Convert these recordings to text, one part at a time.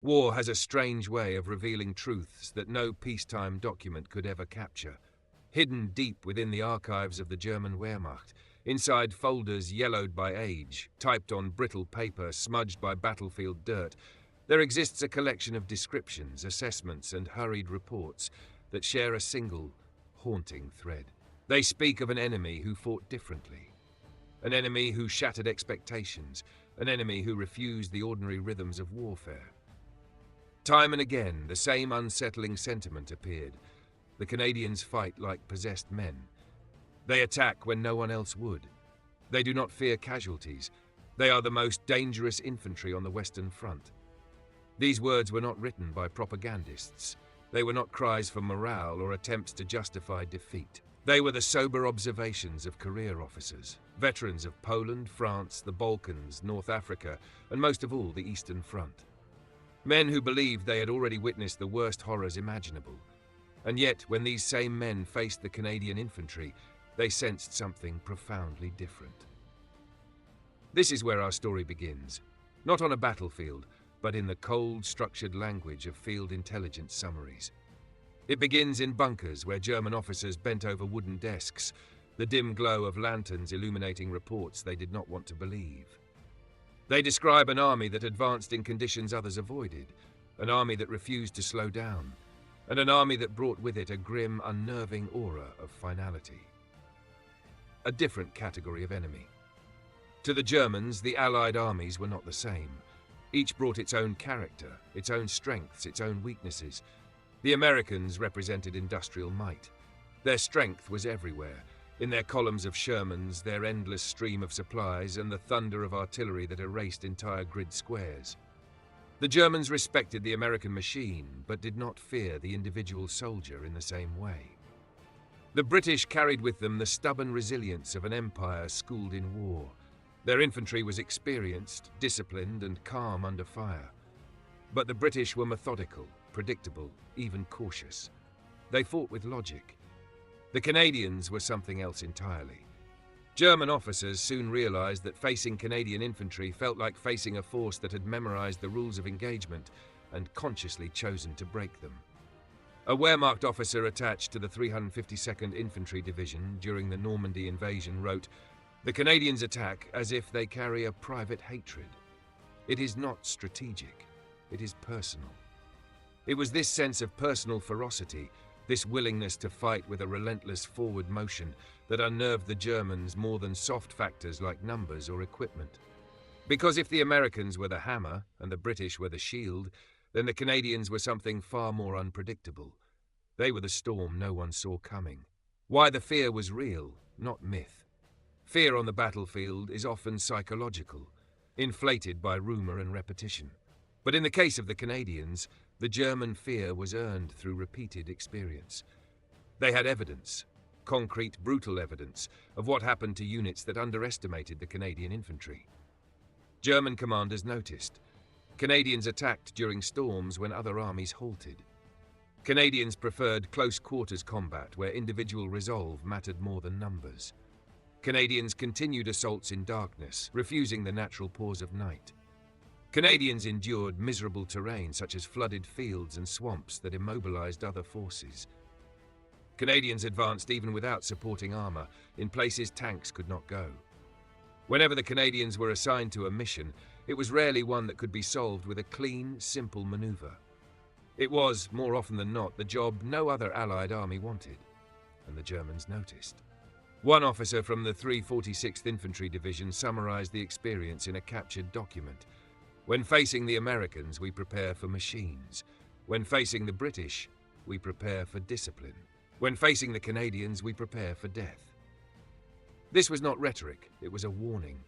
War has a strange way of revealing truths that no peacetime document could ever capture. Hidden deep within the archives of the German Wehrmacht, inside folders yellowed by age, typed on brittle paper, smudged by battlefield dirt, there exists a collection of descriptions, assessments, and hurried reports that share a single, haunting thread. They speak of an enemy who fought differently, an enemy who shattered expectations, an enemy who refused the ordinary rhythms of warfare. Time and again, the same unsettling sentiment appeared. The Canadians fight like possessed men. They attack when no one else would. They do not fear casualties. They are the most dangerous infantry on the Western Front. These words were not written by propagandists. They were not cries for morale or attempts to justify defeat. They were the sober observations of career officers, veterans of Poland, France, the Balkans, North Africa, and most of all, the Eastern Front. Men who believed they had already witnessed the worst horrors imaginable. And yet, when these same men faced the Canadian infantry, they sensed something profoundly different. This is where our story begins. Not on a battlefield, but in the cold, structured language of field intelligence summaries. It begins in bunkers where German officers bent over wooden desks, the dim glow of lanterns illuminating reports they did not want to believe. They describe an army that advanced in conditions others avoided, an army that refused to slow down, and an army that brought with it a grim, unnerving aura of finality. A different category of enemy. To the Germans, the Allied armies were not the same. Each brought its own character, its own strengths, its own weaknesses. The Americans represented industrial might. Their strength was everywhere, in their columns of Shermans, their endless stream of supplies, and the thunder of artillery that erased entire grid squares. The Germans respected the American machine, but did not fear the individual soldier in the same way. The British carried with them the stubborn resilience of an empire schooled in war. Their infantry was experienced, disciplined, and calm under fire. But the British were methodical, predictable, even cautious. They fought with logic. The Canadians were something else entirely. German officers soon realized that facing Canadian infantry felt like facing a force that had memorized the rules of engagement and consciously chosen to break them. A Wehrmacht officer attached to the 352nd Infantry Division during the Normandy invasion wrote, "The Canadians attack as if they carry a private hatred. It is not strategic, it is personal." It was this sense of personal ferocity, this willingness to fight with a relentless forward motion, that unnerved the Germans more than soft factors like numbers or equipment. Because if the Americans were the hammer and the British were the shield, then the Canadians were something far more unpredictable. They were the storm no one saw coming. Why the fear was real, not myth. Fear on the battlefield is often psychological, inflated by rumor and repetition. But in the case of the Canadians, the German fear was earned through repeated experience. They had evidence, concrete, brutal evidence, of what happened to units that underestimated the Canadian infantry. German commanders noticed. Canadians attacked during storms when other armies halted. Canadians preferred close-quarters combat where individual resolve mattered more than numbers. Canadians continued assaults in darkness, refusing the natural pause of night. Canadians endured miserable terrain such as flooded fields and swamps that immobilized other forces. Canadians advanced even without supporting armor, in places tanks could not go. Whenever the Canadians were assigned to a mission, it was rarely one that could be solved with a clean, simple maneuver. It was, more often than not, the job no other Allied army wanted, and the Germans noticed. One officer from the 346th Infantry Division summarized the experience in a captured document. "When facing the Americans, we prepare for machines. When facing the British, we prepare for discipline. When facing the Canadians, we prepare for death." This was not rhetoric, it was a warning,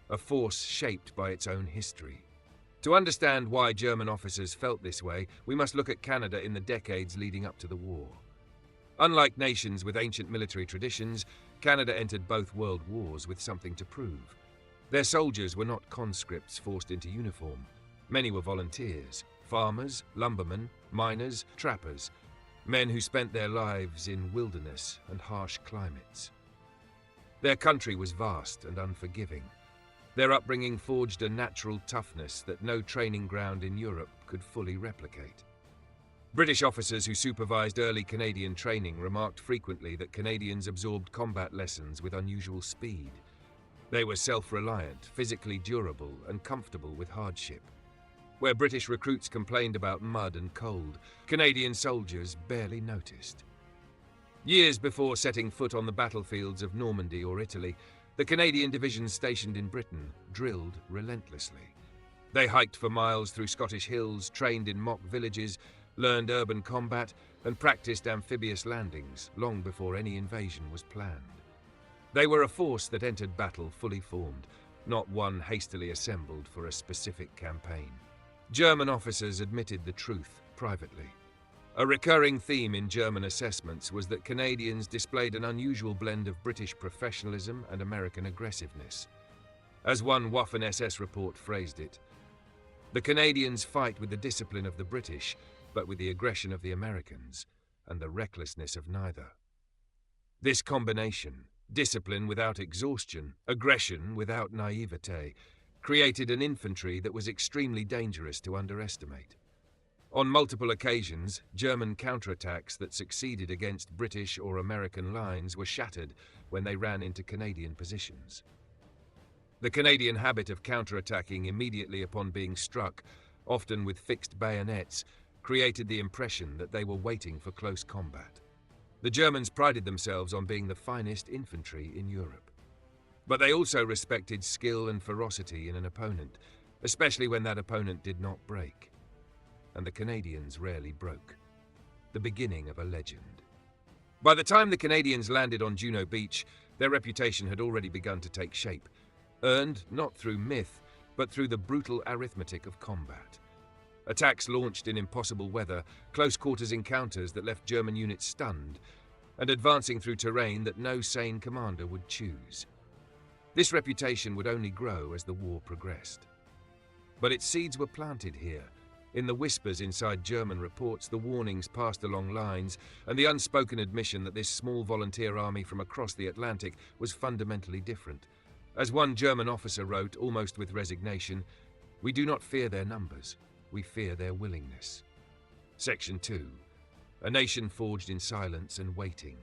a force shaped by its own history. To understand why German officers felt this way, we must look at Canada in the decades leading up to the war. Unlike nations with ancient military traditions, Canada entered both world wars with something to prove. Their soldiers were not conscripts forced into uniform. Many were volunteers, farmers, lumbermen, miners, trappers, men who spent their lives in wilderness and harsh climates. Their country was vast and unforgiving. Their upbringing forged a natural toughness that no training ground in Europe could fully replicate. British officers who supervised early Canadian training remarked frequently that Canadians absorbed combat lessons with unusual speed. They were self-reliant, physically durable, and comfortable with hardship. Where British recruits complained about mud and cold, Canadian soldiers barely noticed. Years before setting foot on the battlefields of Normandy or Italy, the Canadian divisions stationed in Britain drilled relentlessly. They hiked for miles through Scottish hills, trained in mock villages, learned urban combat, and practiced amphibious landings long before any invasion was planned. They were a force that entered battle fully formed, not one hastily assembled for a specific campaign. German officers admitted the truth privately. A recurring theme in German assessments was that Canadians displayed an unusual blend of British professionalism and American aggressiveness. As one Waffen-SS report phrased it, "The Canadians fight with the discipline of the British, but with the aggression of the Americans, and the recklessness of neither." This combination, discipline without exhaustion, aggression without naivete, created an infantry that was extremely dangerous to underestimate. On multiple occasions, German counterattacks that succeeded against British or American lines were shattered when they ran into Canadian positions. The Canadian habit of counterattacking immediately upon being struck, often with fixed bayonets, created the impression that they were waiting for close combat. The Germans prided themselves on being the finest infantry in Europe. But they also respected skill and ferocity in an opponent, especially when that opponent did not break. And the Canadians rarely broke. The beginning of a legend. By the time the Canadians landed on Juno Beach, their reputation had already begun to take shape, earned not through myth, but through the brutal arithmetic of combat. Attacks launched in impossible weather, close-quarters encounters that left German units stunned, and advancing through terrain that no sane commander would choose. This reputation would only grow as the war progressed. But its seeds were planted here, in the whispers inside German reports, the warnings passed along lines, and the unspoken admission that this small volunteer army from across the Atlantic was fundamentally different. As one German officer wrote, almost with resignation, "We do not fear their numbers. We fear their willingness." Section 2. A nation forged in silence and waiting.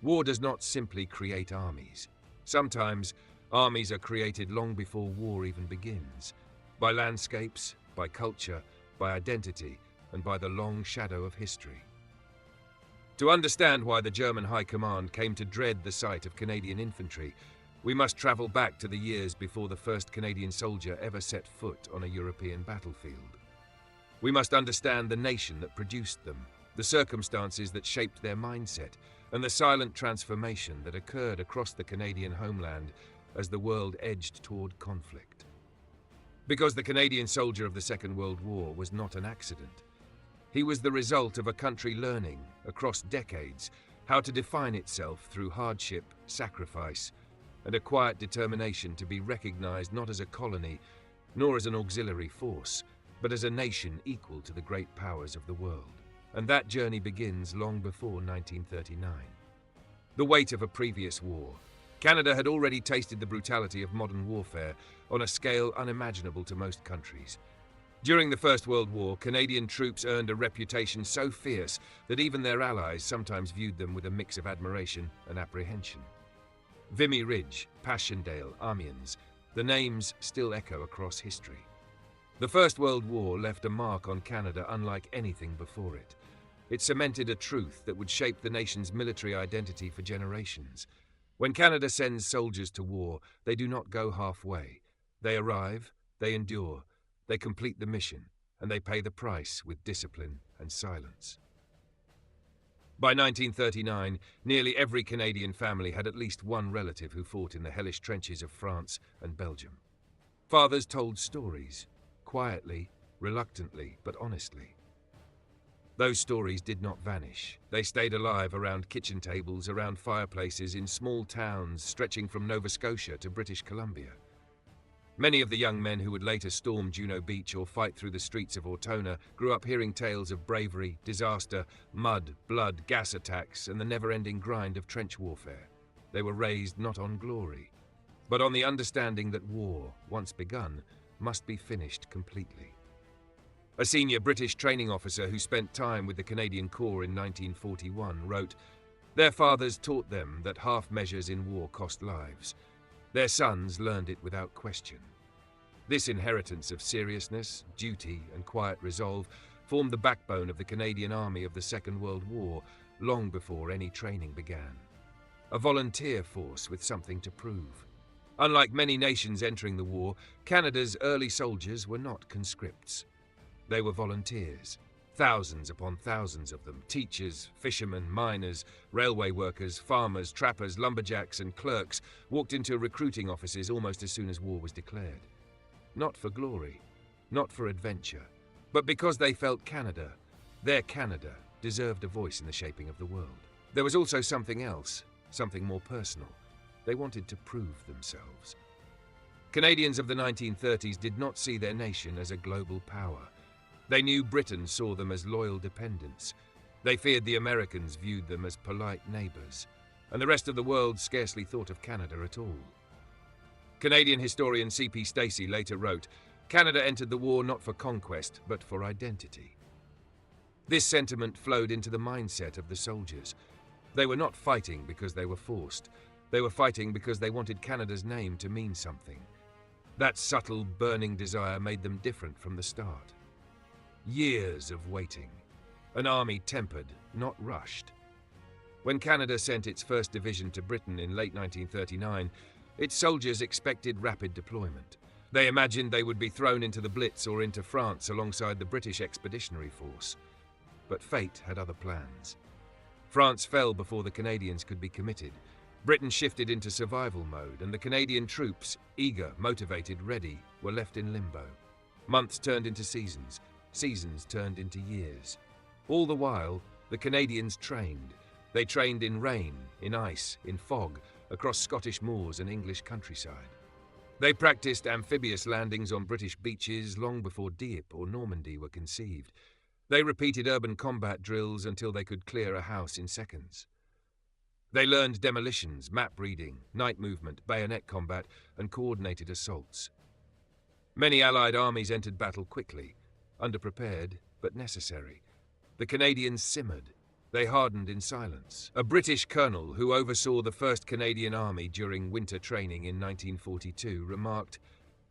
War does not simply create armies. Sometimes, armies are created long before war even begins. By landscapes, by culture, by identity, and by the long shadow of history. To understand why the German High Command came to dread the sight of Canadian infantry, we must travel back to the years before the first Canadian soldier ever set foot on a European battlefield. We must understand the nation that produced them, the circumstances that shaped their mindset, and the silent transformation that occurred across the Canadian homeland as the world edged toward conflict. Because the Canadian soldier of the Second World War was not an accident. He was the result of a country learning, across decades, how to define itself through hardship, sacrifice, and a quiet determination to be recognized not as a colony, nor as an auxiliary force, but as a nation equal to the great powers of the world. And that journey begins long before 1939. The weight of a previous war. Canada had already tasted the brutality of modern warfare on a scale unimaginable to most countries. During the First World War, Canadian troops earned a reputation so fierce that even their allies sometimes viewed them with a mix of admiration and apprehension. Vimy Ridge, Passchendaele, Amiens, the names still echo across history. The First World War left a mark on Canada unlike anything before it. It cemented a truth that would shape the nation's military identity for generations. When Canada sends soldiers to war, they do not go halfway. They arrive, they endure, they complete the mission, and they pay the price with discipline and silence. By 1939, nearly every Canadian family had at least one relative who fought in the hellish trenches of France and Belgium. Fathers told stories, quietly, reluctantly, but honestly. Those stories did not vanish. They stayed alive around kitchen tables, around fireplaces, in small towns stretching from Nova Scotia to British Columbia. Many of the young men who would later storm Juno Beach or fight through the streets of Ortona grew up hearing tales of bravery, disaster, mud, blood, gas attacks, and the never-ending grind of trench warfare. They were raised not on glory, but on the understanding that war, once begun, must be finished completely. A senior British training officer who spent time with the Canadian Corps in 1941 wrote, "Their fathers taught them that half measures in war cost lives. Their sons learned it without question." This inheritance of seriousness, duty, and quiet resolve formed the backbone of the Canadian Army of the Second World War long before any training began. A volunteer force with something to prove. Unlike many nations entering the war, Canada's early soldiers were not conscripts. They were volunteers. Thousands upon thousands of them, teachers, fishermen, miners, railway workers, farmers, trappers, lumberjacks, and clerks, walked into recruiting offices almost as soon as war was declared. Not for glory, not for adventure, but because they felt Canada, their Canada, deserved a voice in the shaping of the world. There was also something else, something more personal. They wanted to prove themselves. Canadians of the 1930s did not see their nation as a global power. They knew Britain saw them as loyal dependents. They feared the Americans viewed them as polite neighbours, and the rest of the world scarcely thought of Canada at all. Canadian historian C.P. Stacey later wrote, "Canada entered the war not for conquest, but for identity." This sentiment flowed into the mindset of the soldiers. They were not fighting because they were forced. They were fighting because they wanted Canada's name to mean something. That subtle, burning desire made them different from the start. Years of waiting. An army tempered, not rushed. When Canada sent its 1st Division to Britain in late 1939, its soldiers expected rapid deployment. They imagined they would be thrown into the Blitz or into France alongside the British Expeditionary Force. But fate had other plans. France fell before the Canadians could be committed. Britain shifted into survival mode, and the Canadian troops, eager, motivated, ready, were left in limbo. Months turned into seasons. Seasons turned into years. All the while, the Canadians trained. They trained in rain, in ice, in fog, across Scottish moors and English countryside. They practiced amphibious landings on British beaches long before Dieppe or Normandy were conceived. They repeated urban combat drills until they could clear a house in seconds. They learned demolitions, map reading, night movement, bayonet combat, and coordinated assaults. Many Allied armies entered battle quickly, underprepared but necessary. The Canadians simmered. They hardened in silence. A British colonel who oversaw the 1st Canadian Army during winter training in 1942 remarked,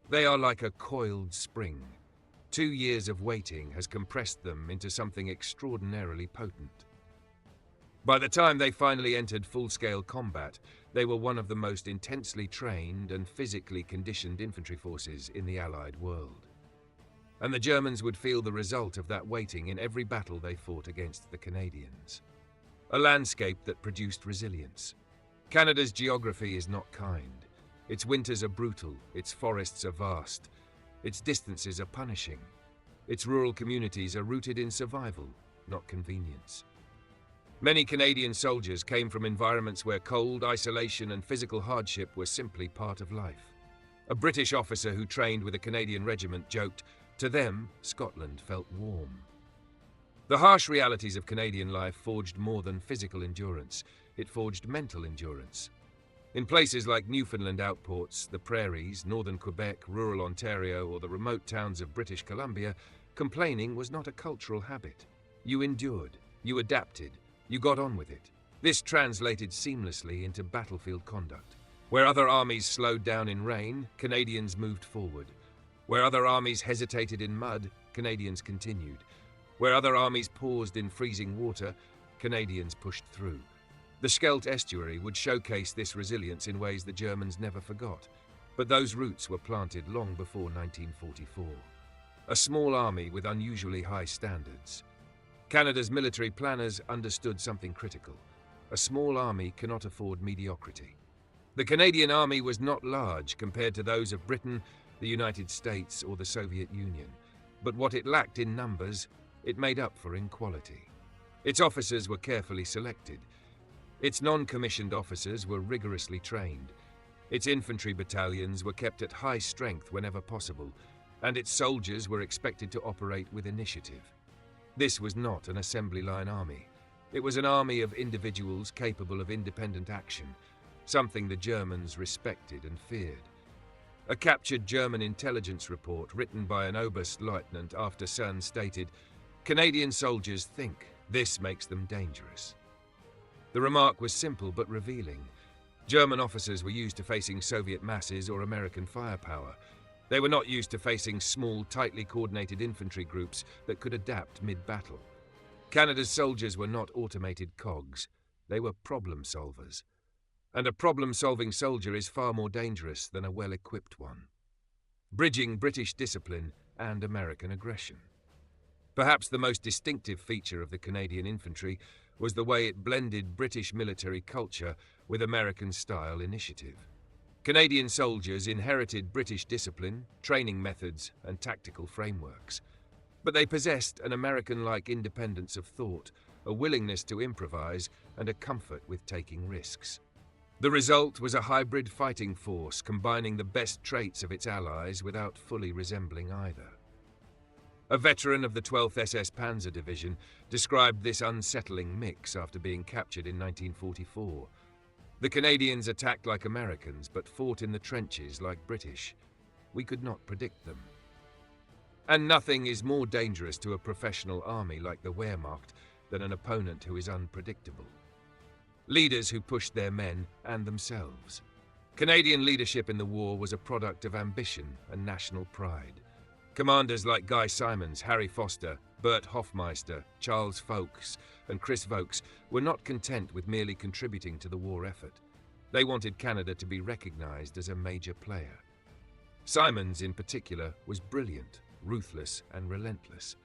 "They are like a coiled spring. 2 years of waiting has compressed them into something extraordinarily potent." By the time they finally entered full-scale combat, they were one of the most intensely trained and physically conditioned infantry forces in the Allied world. And the Germans would feel the result of that waiting in every battle they fought against the Canadians. A landscape that produced resilience. Canada's geography is not kind. Its winters are brutal, its forests are vast, its distances are punishing. Its rural communities are rooted in survival, not convenience. Many Canadian soldiers came from environments where cold, isolation, and physical hardship were simply part of life. A British officer who trained with a Canadian regiment joked, "To them, Scotland felt warm." The harsh realities of Canadian life forged more than physical endurance. It forged mental endurance. In places like Newfoundland outports, the prairies, northern Quebec, rural Ontario, or the remote towns of British Columbia, complaining was not a cultural habit. You endured, you adapted, you got on with it. This translated seamlessly into battlefield conduct. Where other armies slowed down in rain, Canadians moved forward. Where other armies hesitated in mud, Canadians continued. Where other armies paused in freezing water, Canadians pushed through. The Scheldt estuary would showcase this resilience in ways the Germans never forgot, but those roots were planted long before 1944. A small army with unusually high standards. Canada's military planners understood something critical. A small army cannot afford mediocrity. The Canadian Army was not large compared to those of Britain, the United States, or the Soviet Union, but what it lacked in numbers, it made up for in quality. Its officers were carefully selected. Its non-commissioned officers were rigorously trained. Its infantry battalions were kept at high strength whenever possible, and its soldiers were expected to operate with initiative. This was not an assembly line army. It was an army of individuals capable of independent action, something the Germans respected and feared. A captured German intelligence report written by an Oberstleutnant after Sun stated, "Canadian soldiers think this makes them dangerous." The remark was simple but revealing. German officers were used to facing Soviet masses or American firepower. They were not used to facing small, tightly coordinated infantry groups that could adapt mid-battle. Canada's soldiers were not automated cogs. They were problem solvers. And a problem-solving soldier is far more dangerous than a well-equipped one. Bridging British discipline and American aggression. Perhaps the most distinctive feature of the Canadian infantry was the way it blended British military culture with American-style initiative. Canadian soldiers inherited British discipline, training methods, and tactical frameworks. But they possessed an American-like independence of thought, a willingness to improvise, and a comfort with taking risks. The result was a hybrid fighting force combining the best traits of its allies without fully resembling either. A veteran of the 12th SS Panzer Division described this unsettling mix after being captured in 1944. The Canadians attacked like Americans but fought in the trenches like British. We could not predict them. And nothing is more dangerous to a professional army like the Wehrmacht than an opponent who is unpredictable. Leaders who pushed their men and themselves. Canadian leadership in the war was a product of ambition and national pride. Commanders like Guy Simons, Harry Foster, Bert Hofmeister, Charles Foulkes, and Chris Vokes were not content with merely contributing to the war effort. They wanted Canada to be recognized as a major player. Simons, in particular, was brilliant, ruthless, and relentless.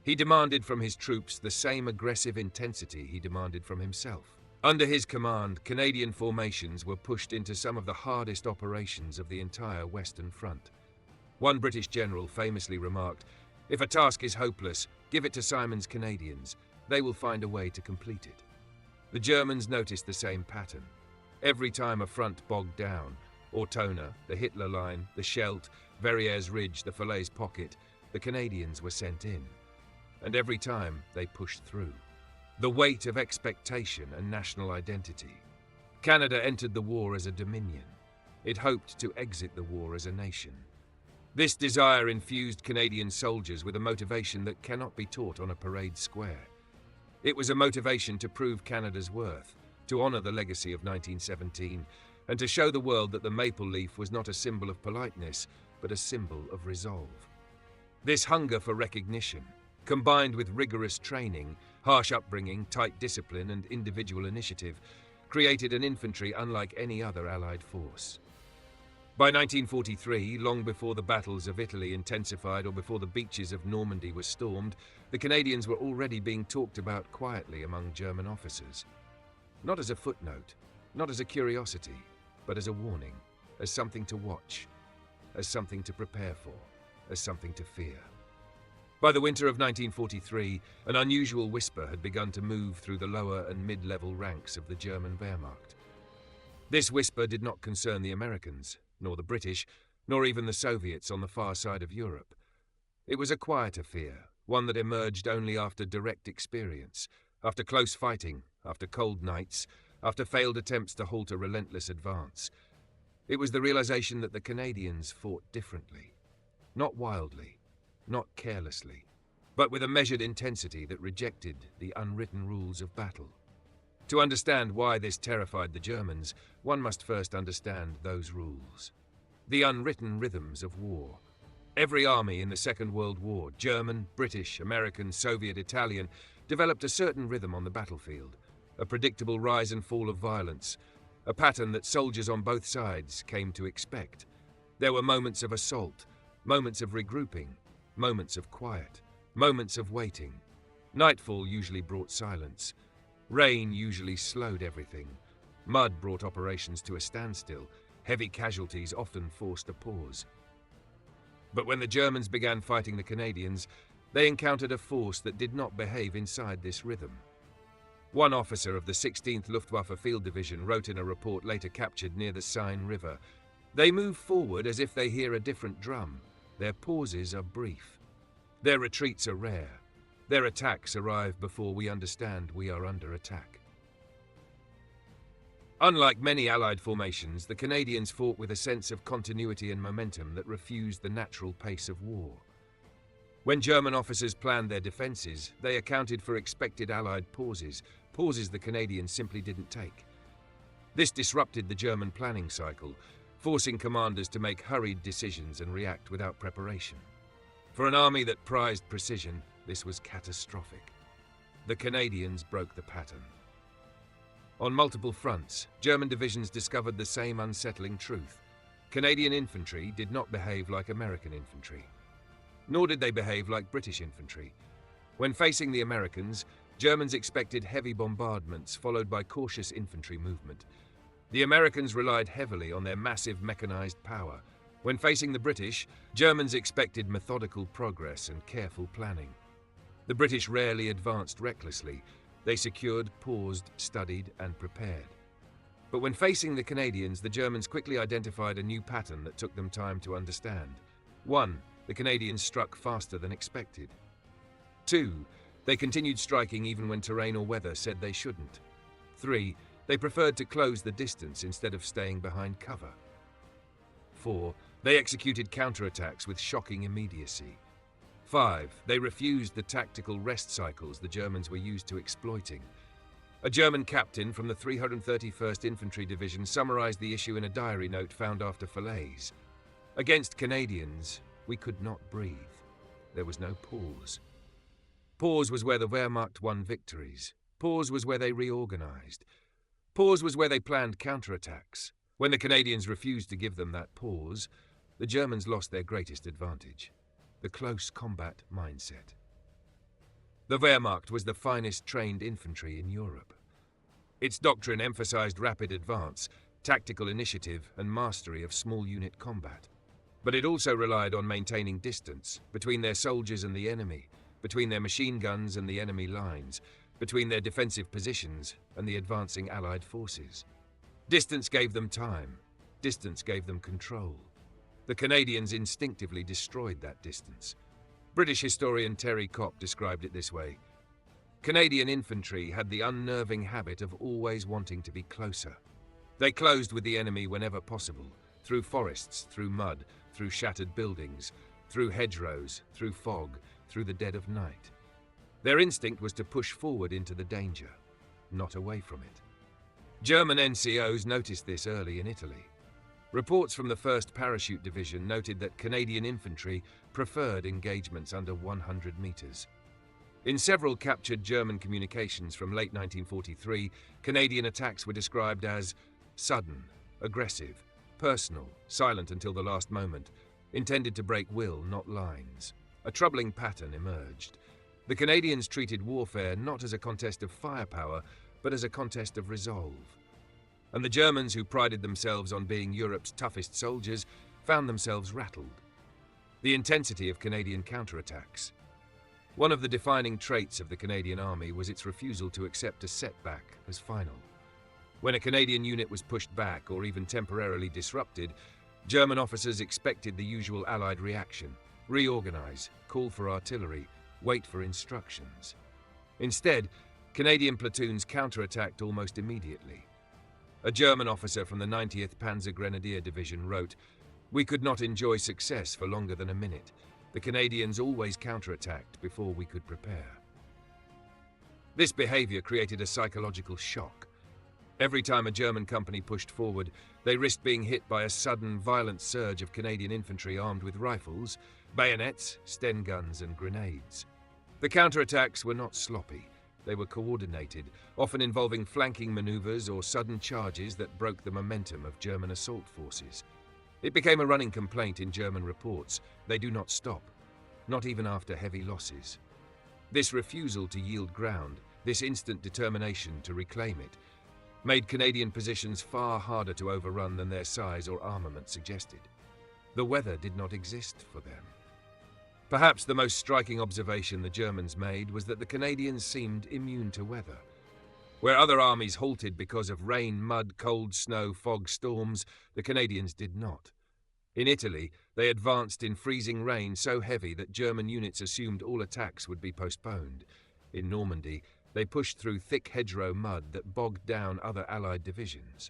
He demanded from his troops the same aggressive intensity he demanded from himself. Under his command, Canadian formations were pushed into some of the hardest operations of the entire Western Front. One British general famously remarked, "If a task is hopeless, give it to Simon's Canadians. They will find a way to complete it." The Germans noticed the same pattern. Every time a front bogged down, Ortona, the Hitler Line, the Scheldt, Verrières Ridge, the Falaise Pocket, the Canadians were sent in. And every time they pushed through. The weight of expectation and national identity. Canada entered the war as a dominion. It hoped to exit the war as a nation. This desire infused Canadian soldiers with a motivation that cannot be taught on a parade square. It was a motivation to prove Canada's worth, to honour the legacy of 1917, and to show the world that the maple leaf was not a symbol of politeness, but a symbol of resolve. This hunger for recognition, combined with rigorous training, harsh upbringing, tight discipline, and individual initiative, created an infantry unlike any other Allied force. By 1943, long before the battles of Italy intensified or before the beaches of Normandy were stormed, the Canadians were already being talked about quietly among German officers. Not as a footnote, not as a curiosity, but as a warning, as something to watch, as something to prepare for, as something to fear. By the winter of 1943, an unusual whisper had begun to move through the lower and mid-level ranks of the German Wehrmacht. This whisper did not concern the Americans, nor the British, nor even the Soviets on the far side of Europe. It was a quieter fear, one that emerged only after direct experience, after close fighting, after cold nights, after failed attempts to halt a relentless advance. It was the realization that the Canadians fought differently. Not wildly, not carelessly, but with a measured intensity that rejected the unwritten rules of battle. To understand why this terrified the Germans, one must first understand those rules. The unwritten rhythms of war. Every army in the Second World War, German, British, American, Soviet, Italian, developed a certain rhythm on the battlefield, a predictable rise and fall of violence, a pattern that soldiers on both sides came to expect. There were moments of assault, moments of regrouping, moments of quiet, moments of waiting. Nightfall usually brought silence. Rain usually slowed everything. Mud brought operations to a standstill. Heavy casualties often forced a pause. But when the Germans began fighting the Canadians, they encountered a force that did not behave inside this rhythm. One officer of the 16th Luftwaffe Field Division wrote in a report later captured near the Seine River, "They move forward as if they hear a different drum. Their pauses are brief. Their retreats are rare. Their attacks arrive before we understand we are under attack." Unlike many Allied formations, the Canadians fought with a sense of continuity and momentum that refused the natural pace of war. When German officers planned their defences, they accounted for expected Allied pauses the Canadians simply didn't take. This disrupted the German planning cycle, forcing commanders to make hurried decisions and react without preparation. For an army that prized precision, this was catastrophic. The Canadians broke the pattern. On multiple fronts, German divisions discovered the same unsettling truth. Canadian infantry did not behave like American infantry. Nor did they behave like British infantry. When facing the Americans, Germans expected heavy bombardments followed by cautious infantry movement. The Americans relied heavily on their massive mechanized power. When facing the British, Germans expected methodical progress and careful planning. The British rarely advanced recklessly. They secured, paused, studied, and prepared. But when facing the Canadians, the Germans quickly identified a new pattern that took them time to understand. 1. The Canadians struck faster than expected. 2. They continued striking even when terrain or weather said they shouldn't. 3. They preferred to close the distance instead of staying behind cover. 4. They executed counterattacks with shocking immediacy. 5. They refused the tactical rest cycles the Germans were used to exploiting. A German captain from the 331st Infantry Division summarized the issue in a diary note found after fillets. Against Canadians, we could not breathe. There was no pause. Pause was where the Wehrmacht won victories. Pause was where they reorganized. Pause was where they planned counterattacks. When the Canadians refused to give them that pause, the Germans lost their greatest advantage: the close combat mindset. The Wehrmacht was the finest trained infantry in Europe. Its doctrine emphasized rapid advance, tactical initiative, and mastery of small unit combat. But it also relied on maintaining distance between their soldiers and the enemy, between their machine guns and the enemy lines, between their defensive positions and the advancing Allied forces. Distance gave them time. Distance gave them control. The Canadians instinctively destroyed that distance. British historian Terry Kopp described it this way: Canadian infantry had the unnerving habit of always wanting to be closer. They closed with the enemy whenever possible, through forests, through mud, through shattered buildings, through hedgerows, through fog, through the dead of night. Their instinct was to push forward into the danger, not away from it. German NCOs noticed this early in Italy. Reports from the 1st Parachute Division noted that Canadian infantry preferred engagements under 100 meters. In several captured German communications from late 1943, Canadian attacks were described as sudden, aggressive, personal, silent until the last moment, intended to break will, not lines. A troubling pattern emerged. The Canadians treated warfare not as a contest of firepower, but as a contest of resolve. And the Germans, who prided themselves on being Europe's toughest soldiers, found themselves rattled. The intensity of Canadian counterattacks. One of the defining traits of the Canadian Army was its refusal to accept a setback as final. When a Canadian unit was pushed back or even temporarily disrupted, German officers expected the usual Allied reaction: reorganize, call for artillery, wait for instructions. Instead, Canadian platoons counterattacked almost immediately. A German officer from the 90th Panzer Grenadier Division wrote, "We could not enjoy success for longer than a minute. The Canadians always counterattacked before we could prepare." This behavior created a psychological shock. Every time a German company pushed forward, they risked being hit by a sudden, violent surge of Canadian infantry armed with rifles, bayonets, Sten guns, and grenades. The counterattacks were not sloppy. They were coordinated, often involving flanking maneuvers or sudden charges that broke the momentum of German assault forces. It became a running complaint in German reports: they do not stop, not even after heavy losses. This refusal to yield ground, this instant determination to reclaim it, made Canadian positions far harder to overrun than their size or armament suggested. The weather did not exist for them. Perhaps the most striking observation the Germans made was that the Canadians seemed immune to weather. Where other armies halted because of rain, mud, cold, snow, fog, storms, the Canadians did not. In Italy, they advanced in freezing rain so heavy that German units assumed all attacks would be postponed. In Normandy, They pushed through thick hedgerow mud that bogged down other Allied divisions.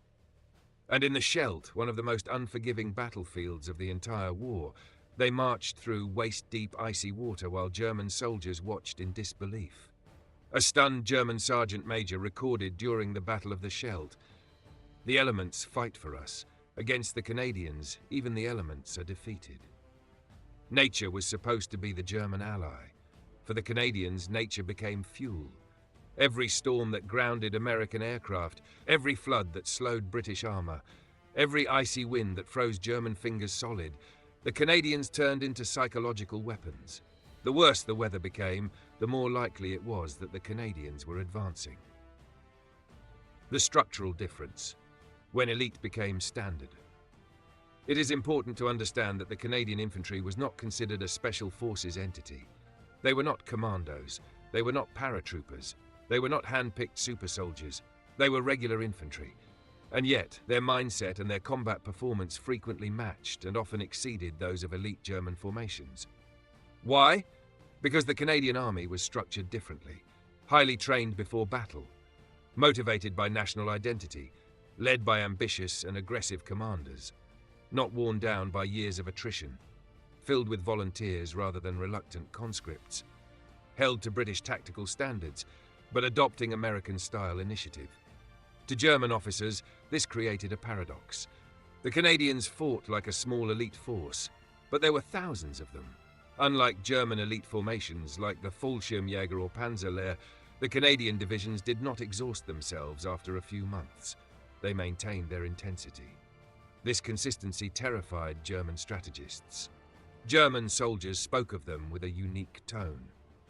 And in the Scheldt, one of the most unforgiving battlefields of the entire war, they marched through waist-deep icy water while German soldiers watched in disbelief. A stunned German sergeant major recorded during the Battle of the Scheldt, "The elements fight for us. Against the Canadians, even the elements are defeated." Nature was supposed to be the German ally. For the Canadians, nature became fuel. Every storm that grounded American aircraft, every flood that slowed British armor, every icy wind that froze German fingers solid, the Canadians turned into psychological weapons. The worse the weather became, the more likely it was that the Canadians were advancing. The structural difference, when elite became standard. It is important to understand that the Canadian infantry was not considered a special forces entity. They were not commandos, they were not paratroopers, they were not hand-picked super soldiers, they were regular infantry. And yet, their mindset and their combat performance frequently matched and often exceeded those of elite German formations. Why? Because the Canadian army was structured differently, highly trained before battle, motivated by national identity, led by ambitious and aggressive commanders, not worn down by years of attrition, filled with volunteers rather than reluctant conscripts, held to British tactical standards, but adopting American-style initiative. To German officers, this created a paradox. The Canadians fought like a small elite force, but there were thousands of them. Unlike German elite formations like the Fallschirmjäger or Panzerlehr, the Canadian divisions did not exhaust themselves after a few months. They maintained their intensity. This consistency terrified German strategists. German soldiers spoke of them with a unique tone.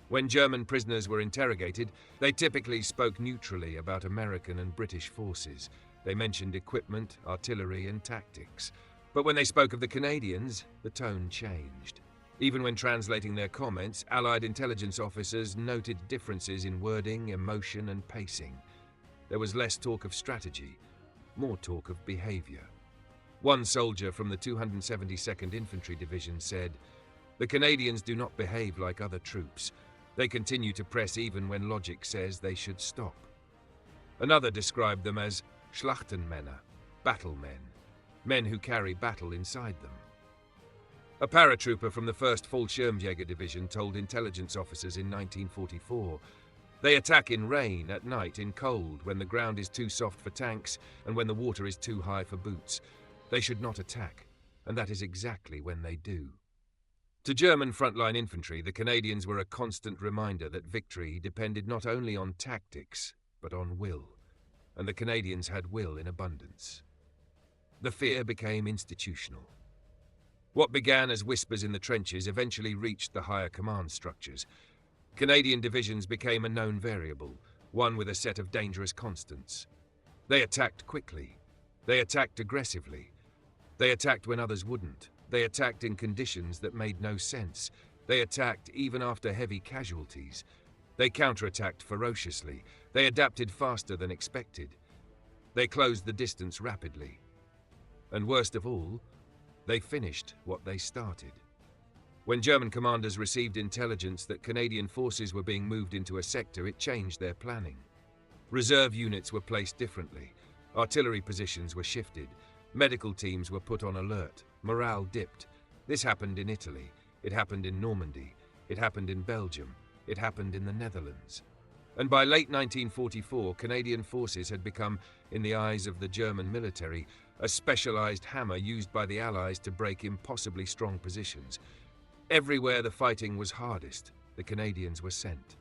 When German prisoners were interrogated, they typically spoke neutrally about American and British forces. They mentioned equipment, artillery, and tactics. But when they spoke of the Canadians, the tone changed. Even when translating their comments, Allied intelligence officers noted differences in wording, emotion, and pacing. There was less talk of strategy, more talk of behavior. One soldier from the 272nd Infantry Division said, "The Canadians do not behave like other troops. They continue to press even when logic says they should stop." Another described them as Schlachtenmänner, battle men, men who carry battle inside them. A paratrooper from the 1st Fallschirmjäger Division told intelligence officers in 1944, "They attack in rain, at night, in cold, when the ground is too soft for tanks and when the water is too high for boots. They should not attack, and that is exactly when they do." To German frontline infantry, the Canadians were a constant reminder that victory depended not only on tactics, but on will, and the Canadians had will in abundance. The fear became institutional. What began as whispers in the trenches eventually reached the higher command structures. Canadian divisions became a known variable, one with a set of dangerous constants. They attacked quickly. They attacked aggressively. They attacked when others wouldn't. They attacked in conditions that made no sense. They attacked even after heavy casualties. They counterattacked ferociously. They adapted faster than expected. They closed the distance rapidly. And worst of all, they finished what they started. When German commanders received intelligence that Canadian forces were being moved into a sector, it changed their planning. Reserve units were placed differently. Artillery positions were shifted. Medical teams were put on alert. Morale dipped. This happened in Italy. It happened in Normandy. It happened in Belgium. It happened in the Netherlands. And by late 1944, Canadian forces had become, in the eyes of the German military, a specialized hammer used by the Allies to break impossibly strong positions. Everywhere the fighting was hardest, the Canadians were sent.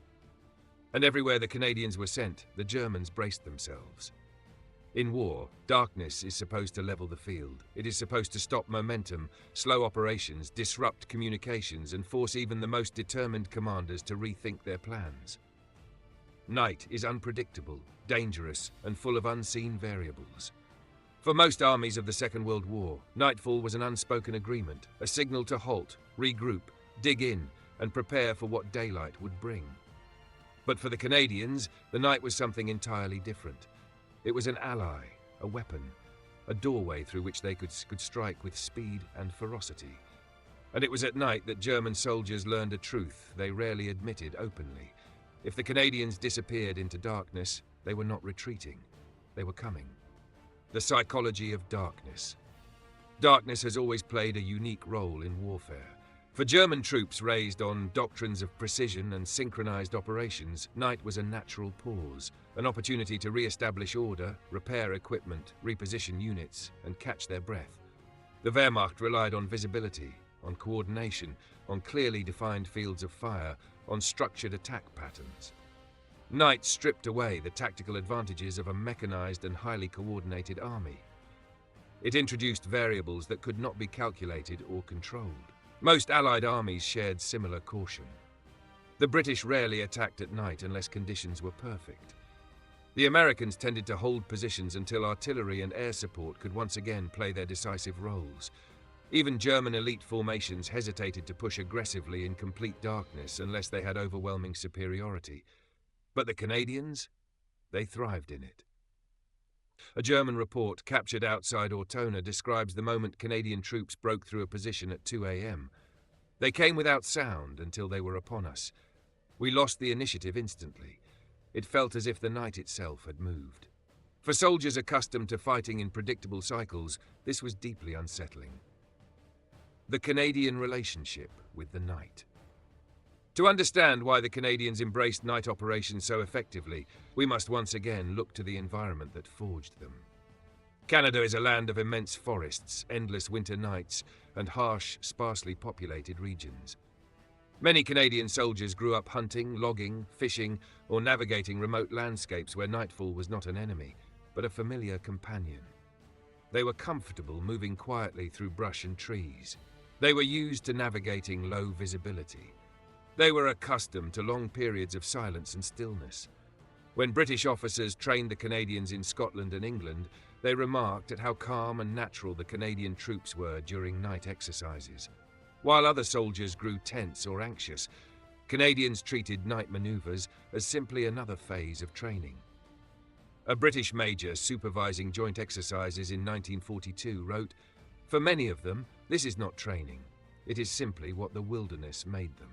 And everywhere the Canadians were sent, the Germans braced themselves. In war, darkness is supposed to level the field. It is supposed to stop momentum, slow operations, disrupt communications, and force even the most determined commanders to rethink their plans. Night is unpredictable, dangerous, and full of unseen variables. For most armies of the Second World War, nightfall was an unspoken agreement, a signal to halt, regroup, dig in, and prepare for what daylight would bring. But for the Canadians, the night was something entirely different. It was an ally, a weapon, a doorway through which they could strike with speed and ferocity. And it was at night that German soldiers learned a truth they rarely admitted openly. If the Canadians disappeared into darkness, they were not retreating. They were coming. The psychology of darkness. Darkness has always played a unique role in warfare. For German troops raised on doctrines of precision and synchronized operations, night was a natural pause, an opportunity to re-establish order, repair equipment, reposition units, and catch their breath. The Wehrmacht relied on visibility, on coordination, on clearly defined fields of fire, on structured attack patterns. Night stripped away the tactical advantages of a mechanized and highly coordinated army. It introduced variables that could not be calculated or controlled. Most Allied armies shared similar caution. The British rarely attacked at night unless conditions were perfect. The Americans tended to hold positions until artillery and air support could once again play their decisive roles. Even German elite formations hesitated to push aggressively in complete darkness unless they had overwhelming superiority. But the Canadians? They thrived in it. A German report captured outside Ortona describes the moment Canadian troops broke through a position at 2 a.m. They came without sound until they were upon us. We lost the initiative instantly. It felt as if the night itself had moved. For soldiers accustomed to fighting in predictable cycles, this was deeply unsettling. The Canadian relationship with the night. To understand why the Canadians embraced night operations so effectively, we must once again look to the environment that forged them. Canada is a land of immense forests, endless winter nights, and harsh, sparsely populated regions. Many Canadian soldiers grew up hunting, logging, fishing, or navigating remote landscapes where nightfall was not an enemy, but a familiar companion. They were comfortable moving quietly through brush and trees. They were used to navigating low visibility. They were accustomed to long periods of silence and stillness. When British officers trained the Canadians in Scotland and England, they remarked at how calm and natural the Canadian troops were during night exercises. While other soldiers grew tense or anxious, Canadians treated night maneuvers as simply another phase of training. A British major supervising joint exercises in 1942 wrote, "For many of them, this is not training. It is simply what the wilderness made them."